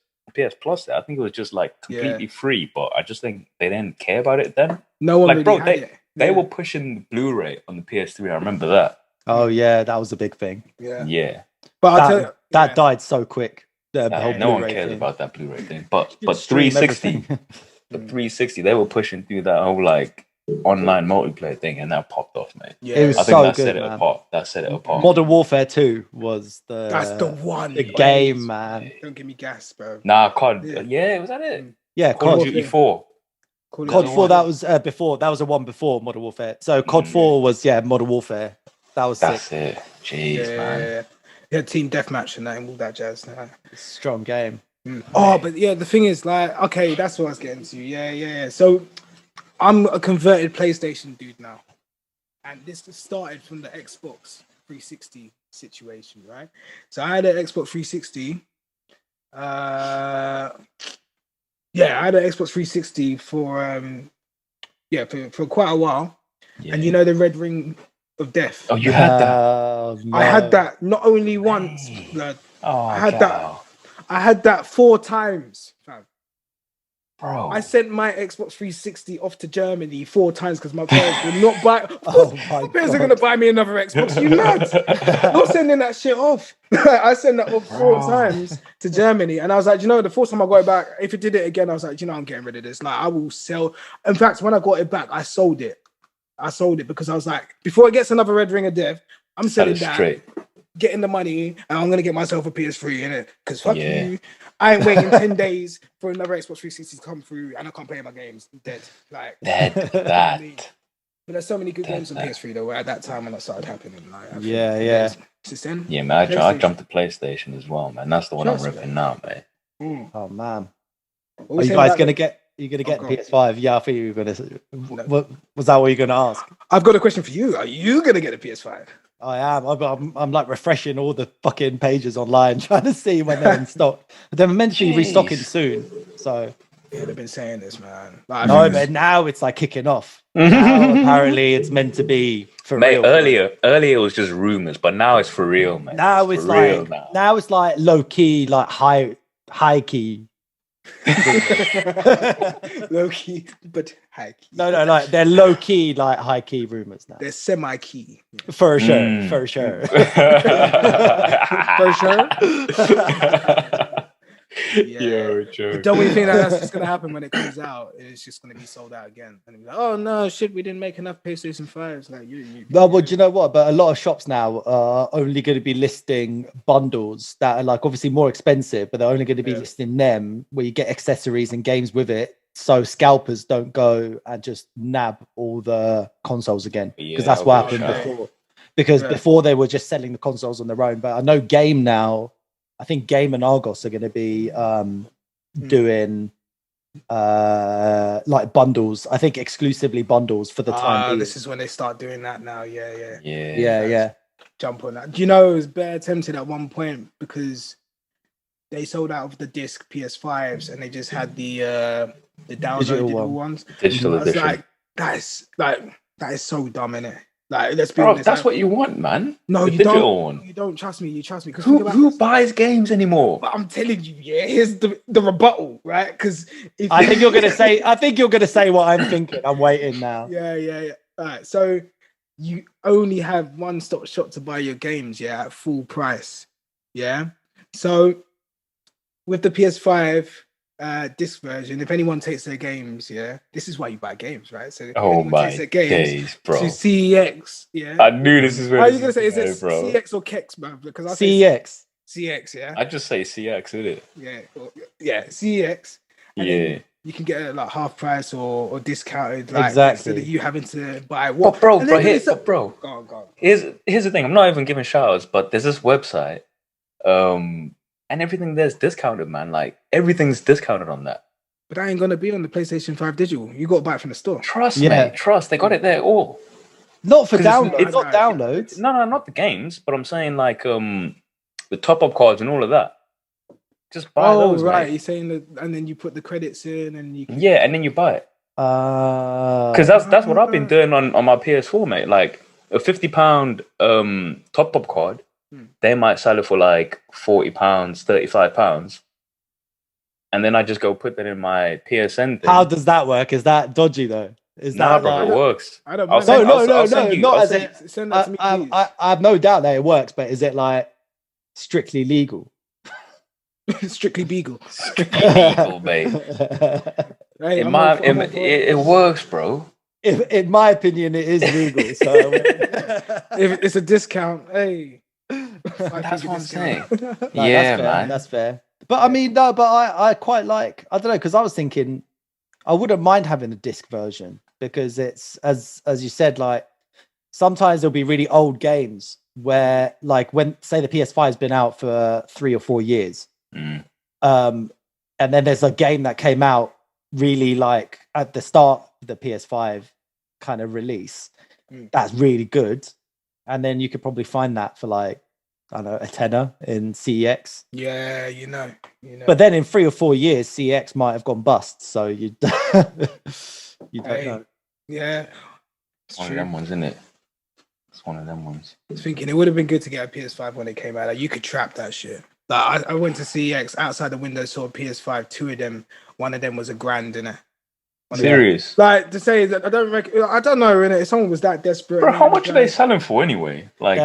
Plus there. I think it was just like completely free, but I just think they didn't care about it then. No one really had it. They were pushing Blu-ray on the PS3. I remember that. Oh yeah, that was a big thing. Yeah. But that died so quick. No one cares about that Blu-ray thing. But 360, the 360, they were pushing through that whole like online multiplayer thing, and that popped off, mate. Yeah, it was I think so that good, set it apart. That set it apart. Modern Warfare 2 was that's the one. The game, man. Don't give me gas, bro. Nah, COD. Yeah, was that it? Yeah, Call of Duty 4. COD 4, that was before. That was a one before Modern Warfare. So COD 4 was Modern Warfare. That's sick. It. Jeez, man. Yeah, team deathmatch and that and all that jazz. Strong game. Oh, but the thing is, like, okay, that's what I was getting to. Yeah. So I'm a converted PlayStation dude now. And this started from the Xbox 360 situation, right? So I had an Xbox 360. I had an Xbox 360 for quite a while. Yeah. And you know the red ring of death. Oh, you had that? No. I had that not only once, blood. I had that 4 times, fam. Bro. I sent my Xbox 360 off to Germany 4 times because my parents would not buy. My parents are gonna buy me another Xbox. You mad? Not sending that shit off. I sent that off 4 times to Germany, and I was like, the first time I got it back, if it did it again, I was like, I'm getting rid of this. Like, I will sell. In fact, when I got it back, I sold it. Because I was like, before it gets another red ring of death, I'm selling that. Straight. Getting the money, and I'm gonna get myself a PS3 in it. Because fuck you, I ain't waiting 10 days for another Xbox 360 to come through, and I can't play my games. I'm dead. Like dead. That. But there's so many good games on PS3 though. At that time when that started happening, like since then, man, I jumped to PlayStation as well, man. That's the one I'm ripping now, man. Oh man, are you guys gonna get? You're gonna get PS5? Yeah, I think you were gonna. What was that? What you're gonna ask? I've got a question for you. Are you gonna get a PS5? I am. I'm like refreshing all the fucking pages online, trying to see when they're in stock. But they're eventually restocking soon. So yeah, they've been saying this, man. Like, no, but now it's like kicking off. Now, apparently, it's meant to be for real. Earlier it was just rumors, but now it's for real, man. Now it's like now it's like low key, like high key. Low key, but high key. No, like they're low key, like high key rumors now. They're semi key. For sure. For sure. Yeah. But don't we think that's just gonna happen when it comes out? It's just gonna be sold out again, and be like, oh no, shit, we didn't make enough PlayStation 5s. Like no, but do you know what? But a lot of shops now are only going to be listing bundles that are like obviously more expensive, but they're only going to be listing them where you get accessories and games with it, so scalpers don't go and just nab all the consoles again, because that's what happened before. Because before they were just selling the consoles on their own, but I know Game now. I think Game and Argos are going to be doing like bundles. I think exclusively bundles for the time being. This is when they start doing that now. Yeah. Jump on that. Do you know it was bare tempted at one point because they sold out of the disc PS5s and they just had the download digital ones. Digital edition. Like that is so dumb, innit? Like, let's be honest. That's what you want, man. No, you don't. You don't trust me. You trust me. Who buys games anymore? But I'm telling you, here's the rebuttal, right? Because I think you're gonna say what I'm thinking. I'm waiting now. Yeah. All right. So you only have one-stop shop to buy your games, at full price. Yeah. So with the PS5 disc version, if anyone takes their games, this is why you buy games, right? So takes their games bro. To CEX, I knew this is where. How are you gonna say? Is it CX or Kex, bro? Because I say CX, I just say CX, isn't it? Yeah, CX. And you can get it like half price or discounted, like exactly. Instead of you having to buy what, bro. Go on. Here's the thing. I'm not even giving shout outs, but there's this website, and everything there's discounted, man. Like everything's discounted on that. But I ain't gonna be on the PlayStation 5 digital. You got to buy it from the store. Trust me. Trust. They got it there all. Not for downloads. It's not downloads. No, not the games. But I'm saying like the top up cards and all of that. Just buy those. Right. Mate. You're saying that, and then you put the credits in, and you. And then you buy it. Because that's what I've been doing on my PS4, mate. Like a £50 top up card. They might sell it for like £40, £35, and then I just go put that in my PSN thing. How does that work? Is that dodgy though? Is that bro, it works. I don't. No. Not as it. Send that to me, I have no doubt that it works, but is it like strictly legal? Strictly beagle. Strictly legal, mate. It works, bro. In my opinion, it is legal. So if it's a discount, hey. That's what I'm saying. That's fair. But I mean, no, but I quite like, I don't know, because I was thinking I wouldn't mind having a disc version because it's as you said, like sometimes there'll be really old games where like when say the PS5 has been out for 3 or 4 years, and then there's a game that came out really like at the start of the PS5 kind of release that's really good. And then you could probably find that for like, I don't know, a tenner in CEX. Yeah, you know. But then in 3 or 4 years, CEX might have gone bust. So you don't know. Yeah. It's one of them ones, isn't it? It's one of them ones. I was thinking it would have been good to get a PS5 when it came out. Like, you could trap that shit. Like, I went to CEX outside the window, saw a PS5, 2 of them. One of them was $1,000, innit? Serious? Like to say that I don't know, innit? If someone was that desperate, bro, how much are they selling for anyway? Like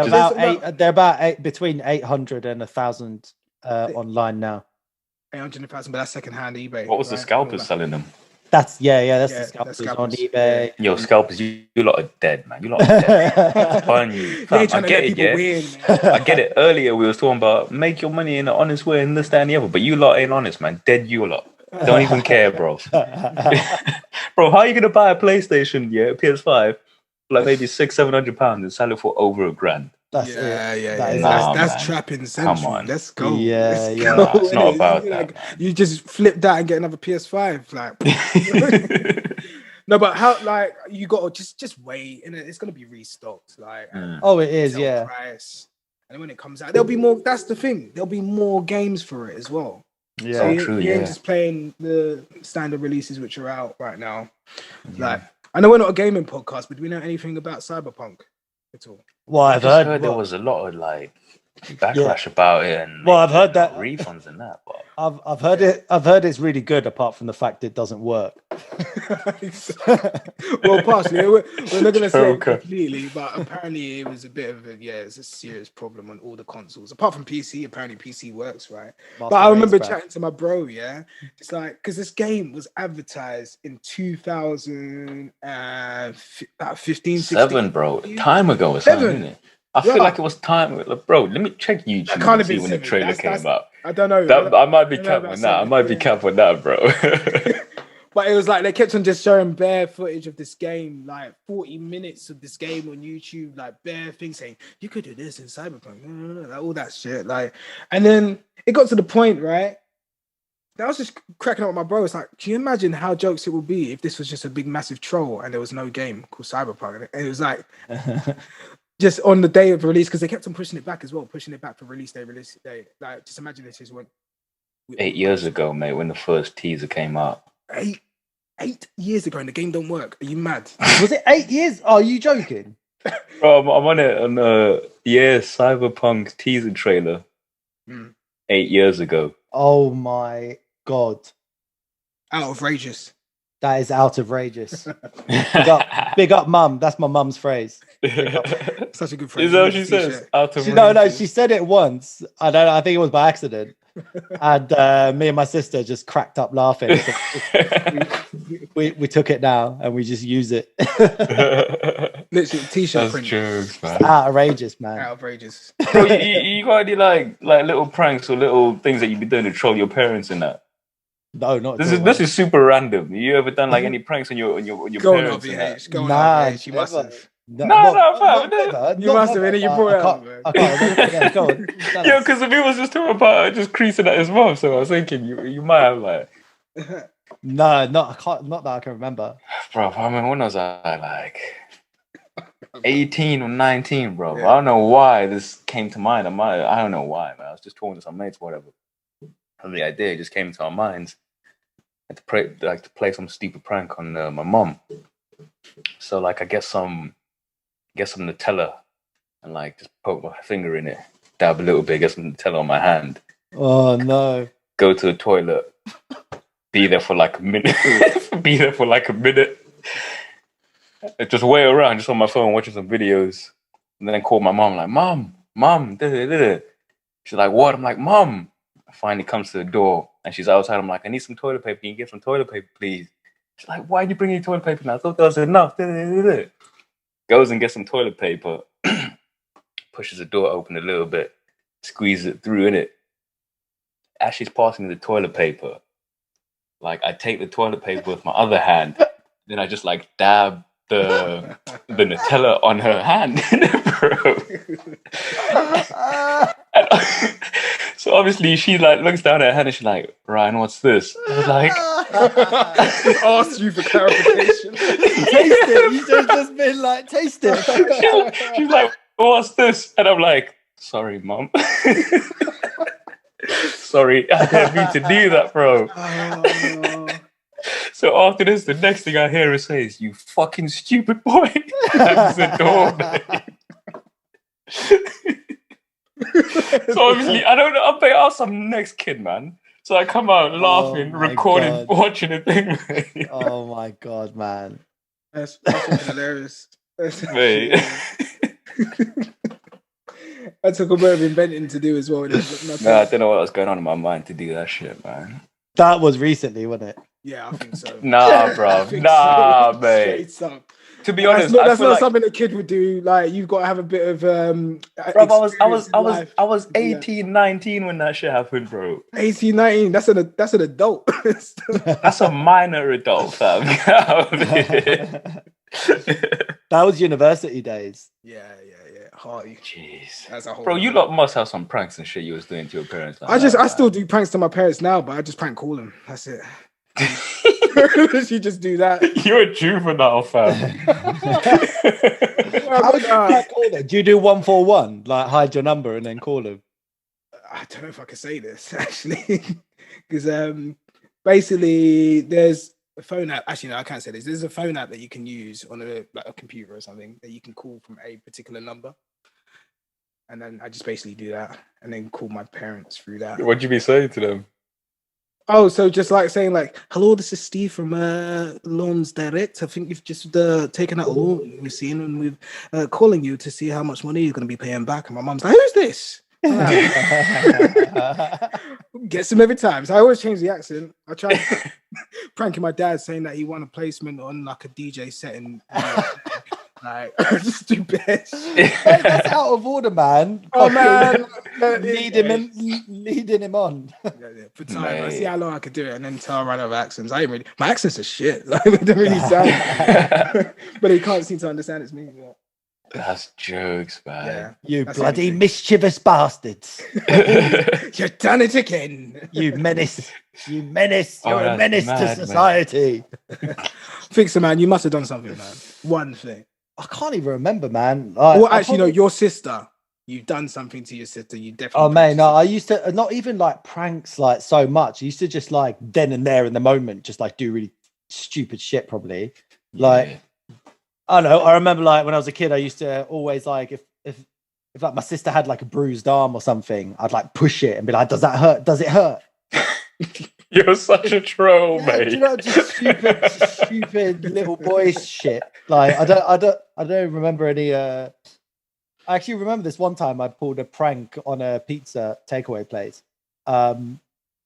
they're about between 800 and 1,000 online now. 800 and 1,000, but that's second hand eBay. What was the scalpers selling them? That's the the scalpers on scalpers. eBay. Yo, scalpers, you lot are dead, man. You lot are dead. Fun you. You Fam, ain't trying I to get let it, people yeah. win, man. I get it. Earlier we was talking about make your money in an honest way and this, that, and the other, but you lot ain't honest, man. Dead you lot. Don't even care, bro. Bro, how are you gonna buy a PlayStation, PS5, like maybe £600-700 and sell it for over £1,000? That's Yeah. it. That's man. trapping Come central. on. Let's go. Yeah, Let's yeah. go. Nah, it's not about that, like, man. you just flip that and get another PS5. Like, no, but how? Like, you got to just wait, and it's gonna be restocked. Like, Oh, it is, retail yeah. price. And when it comes out, there'll be more. That's the thing. There'll be more games for it as well. Yeah. So true, you ain't yeah. just playing the standard releases which are out right now. Like, I know we're not a gaming podcast, but do we know anything about Cyberpunk at all? Well, I I've just heard heard there what- was a lot of like backlash about it, and Well, I've heard that- refunds and that. But I've heard it. I've heard it's really good, apart from the fact it doesn't work. Well, partially. We're not going to say it Joker. completely, but apparently it was a bit of it's a serious problem on all the consoles. Apart from PC, apparently PC works, right? But I remember chatting to my bro, it's like, because this game was advertised in 2015, 7, bro, time ago or something, isn't it? I feel like it was time. Like, bro, let me check YouTube That can't and have see been when the 7. trailer came out. I don't know. I might be I don't know capped on about that. I 7, might be yeah. capped on that, bro. But it was like they kept on just showing bare footage of this game, like 40 minutes of this game on YouTube, like bare things saying you could do this in Cyberpunk, like all that shit. Like, and then it got to the point, right? I was just cracking up with my bro. It's like, can you imagine how jokes it would be if this was just a big massive troll and there was no game called Cyberpunk? And it was like just on the day of release, because they kept on pushing it back as well, pushing it back for release day. Like, just imagine this is when 8 years ago, mate, when the first teaser came out. 8 years ago, and the game don't work. Are you mad? Was it 8 years? Are you joking? Bro, I'm on it on Cyberpunk teaser trailer 8 years ago. Oh my god, Outrageous. that is outrageous. Big up, mum. That's my mum's phrase. Such a good phrase. Is that what she says? No, she said it once. I think it was by accident. And me and my sister just cracked up laughing. So we took it now and we just use it. Literally, t-shirt That's print. jokes, man. Outrageous, man. Outrageous. Bro, you got any like little pranks or little things that you be doing to troll your parents and that? No, not This at is all, this man. is super random. You ever done like any pranks on your Go on, parents? and that? LVH. Go on, Nah, LVH. You must never. have. No, not fam. never, You not must have, never, innit? You but brought it I up, can't. man. I can't remember. Yeah, go on. Tell Yo, us. because we was just talking about just creasing at his mom, so I was thinking you might have like, No, I can't. Not that I can remember. bro. I mean, when was I like 18 or 19, bro? Yeah. I don't know why this came to mind. I don't know why, man. I was just talking to some mates, whatever. And the idea just came into our minds. I had to play some stupid prank on my mom. So like, I get some Nutella and like just poke my finger in it, dab a little bit, get some Nutella on my hand, Oh no. go to the toilet, be there for like a minute, just wait around, just on my phone watching some videos, and then call my mom like, mom, da-da-da-da. She's like, what? I'm like, mom. Finally comes to the door and she's outside. I'm like, I need some toilet paper. Can you get some toilet paper, please? She's like, why are you bringing toilet paper now? I thought that was enough. Da-da-da-da. Goes and gets some toilet paper, pushes the door open a little bit, squeezes it through in it. As she's passing the toilet paper, like I take the toilet paper with my other hand, then I just like dab the Nutella on her hand, bro. So obviously she like looks down at her hand and she's like, Ryan, what's this? I was like, Asked you for clarification. Taste it. You should have just been like, taste it. she's like, what's this? And I'm like, sorry, mom. Sorry, I didn't mean to do that, bro. Oh. So after this, the next thing I hear her say is, you fucking stupid boy. That's the door, mate. So obviously, I don't know. I asked some next kid, man. So I come out laughing, my recording, God. watching the thing, mate. Oh my god, man. That's fucking hilarious. Mate. I took a bit of inventing to do as well. No, I don't know what was going on in my mind to do that shit, man. That was recently, wasn't it? Yeah, I think so. Nah, bro. Nah, mate. To be honest, that's not something a kid would do. Like, you've got to have a bit of bro, I was 18, 19 when that shit happened, bro. 18, 19. That's an adult. That's a minor adult, fam. That was university days. Yeah. Hardy. Jeez. That's a whole bro, you lot must have some pranks and shit you was doing to your parents. Like I still do pranks to my parents now, but I just prank call them. That's it. You just do that. You're a juvenile, fam. How do you call them? Do you do 141? Like, hide your number and then call them? I don't know if I can say this, actually. Because basically there's a phone app. Actually, no, I can't say this. There's a phone app that you can use on a computer or something that you can call from a particular number. And then I just basically do that and then call my parents through that. What'd you be saying to them? Oh, so just like saying like, hello, this is Steve from Loans Direct. I think you've just taken out a loan we've seen, and we're calling you to see how much money you're going to be paying back. And my mum's like, who's this? Gets him every time. So I always change the accent. I try pranking my dad saying that he won a placement on like a DJ set in like just do best. That's out of order, man. Oh man, leading him on. For time, I see how long I could do it, and then until I run out of accents. My accents are shit. Like, they don't really sound, but he can't seem to understand it's me. Yeah. That's jokes, man. Yeah, you bloody mischievous bastards! You've done it again. You menace! You menace! You're a menace to society. Think so, man. You must have done something, man. One thing. I can't even remember, man. Well, actually, no. Your sister. You've done something to your sister. You definitely. Oh man, no. I used to not even like pranks like so much. I used to just like then and there in the moment, just like do really stupid shit. Probably like I don't know. I remember like when I was a kid, I used to always like if like my sister had like a bruised arm or something, I'd like push it and be like, "Does that hurt? Does it hurt?" You're such a troll, mate. Do you know, just stupid little boy shit. Like I don't remember any. I actually remember this one time I pulled a prank on a pizza takeaway place, but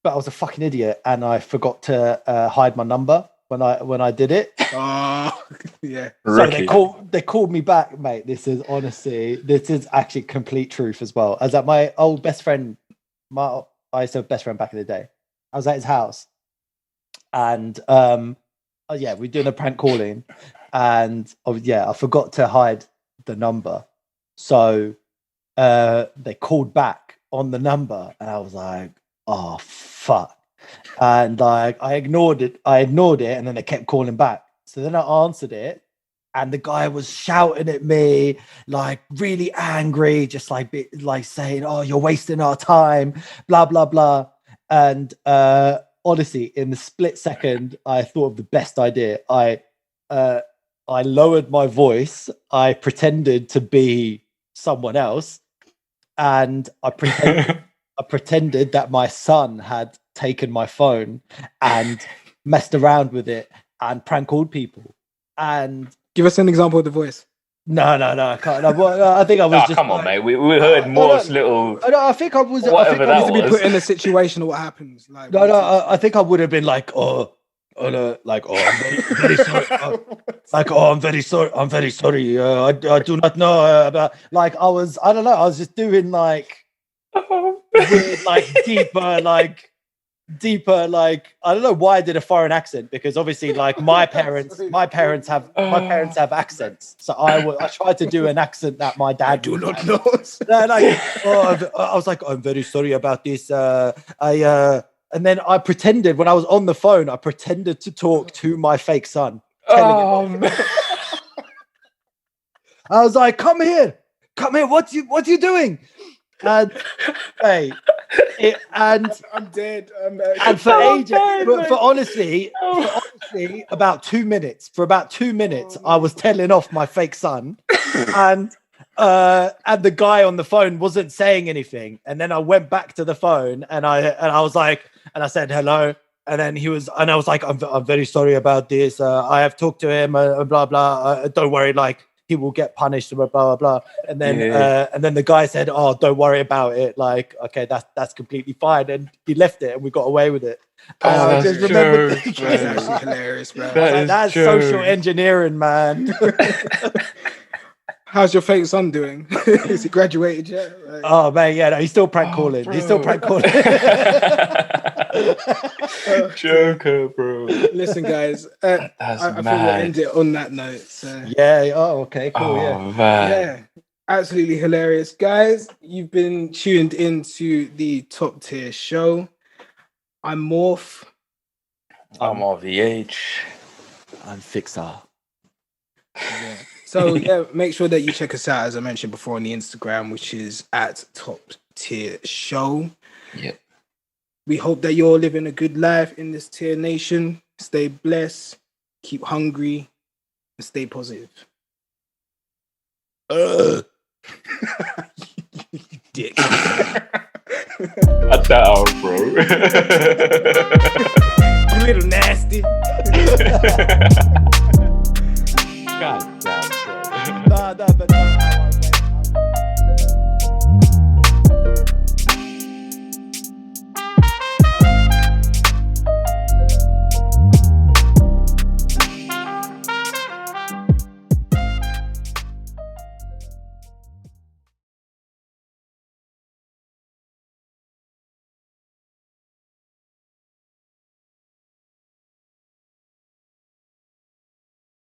I was a fucking idiot and I forgot to hide my number when I did it. Oh, yeah. So they called me back, mate. This is actually complete truth as well. As at my old best friend, I used to have a best friend back in the day. I was at his house, and we're doing a prank calling, and I forgot to hide the number, so they called back on the number, and I was like, "Oh fuck!" And like I ignored it, and then they kept calling back. So then I answered it, and the guy was shouting at me, like really angry, just like saying, "Oh, you're wasting our time," blah blah blah. And honestly, in the split second, I thought of the best idea. I lowered my voice. I pretended to be someone else, and I pretended that my son had taken my phone and messed around with it and prank called people. And give us an example of the voice. No, I can't. I think I was just. Come on, mate. We heard Morph's little. I think I was. Whatever I that to be put in a situation of what happens. Like, I think I would have been like, I'm very sorry. I'm very sorry. I'm very sorry. I do not know about. Like, I don't know. I was just doing like weird, like deeper, like I don't know why I did a foreign accent, because obviously like my parents have accents, so I tried to do an accent that my dad do not know. I was like, I'm very sorry about this. And then I pretended when I was on the phone, I pretended to talk to my fake son. I was like, come here, what you doing? And I'm dead. And for ages, for honestly, about 2 minutes. For about 2 minutes, I was telling off my fake son, and the guy on the phone wasn't saying anything. And then I went back to the phone, and I was like, and I said hello, and then I was like, I'm very sorry about this. I have talked to him, blah blah. Don't worry, like he will get punished, blah blah blah. And then the guy said, "Oh, don't worry about it. Like, okay, that's completely fine." And he left it, and we got away with it. I just remember thinking, that's actually hilarious, bro. That's social engineering, man. How's your fake son doing? Is he graduated yet? Like, oh man, yeah, no, he's still prank calling. He's still prank calling. Joker, bro. Listen, guys, I think we'll end it on that note. So. Yeah. Oh, okay. Cool. Man. Yeah. Absolutely hilarious, guys. You've been tuned into the Top Tier Show. I'm Morph. I'm RVH. I'm Fixer. Yeah. So yeah, make sure that you check us out, as I mentioned before, on the Instagram, which is at Top Tier Show. Yep. We hope that you're living a good life in this tier nation. Stay blessed, keep hungry, and stay positive. You dick. Cut that out, bro. You little nasty.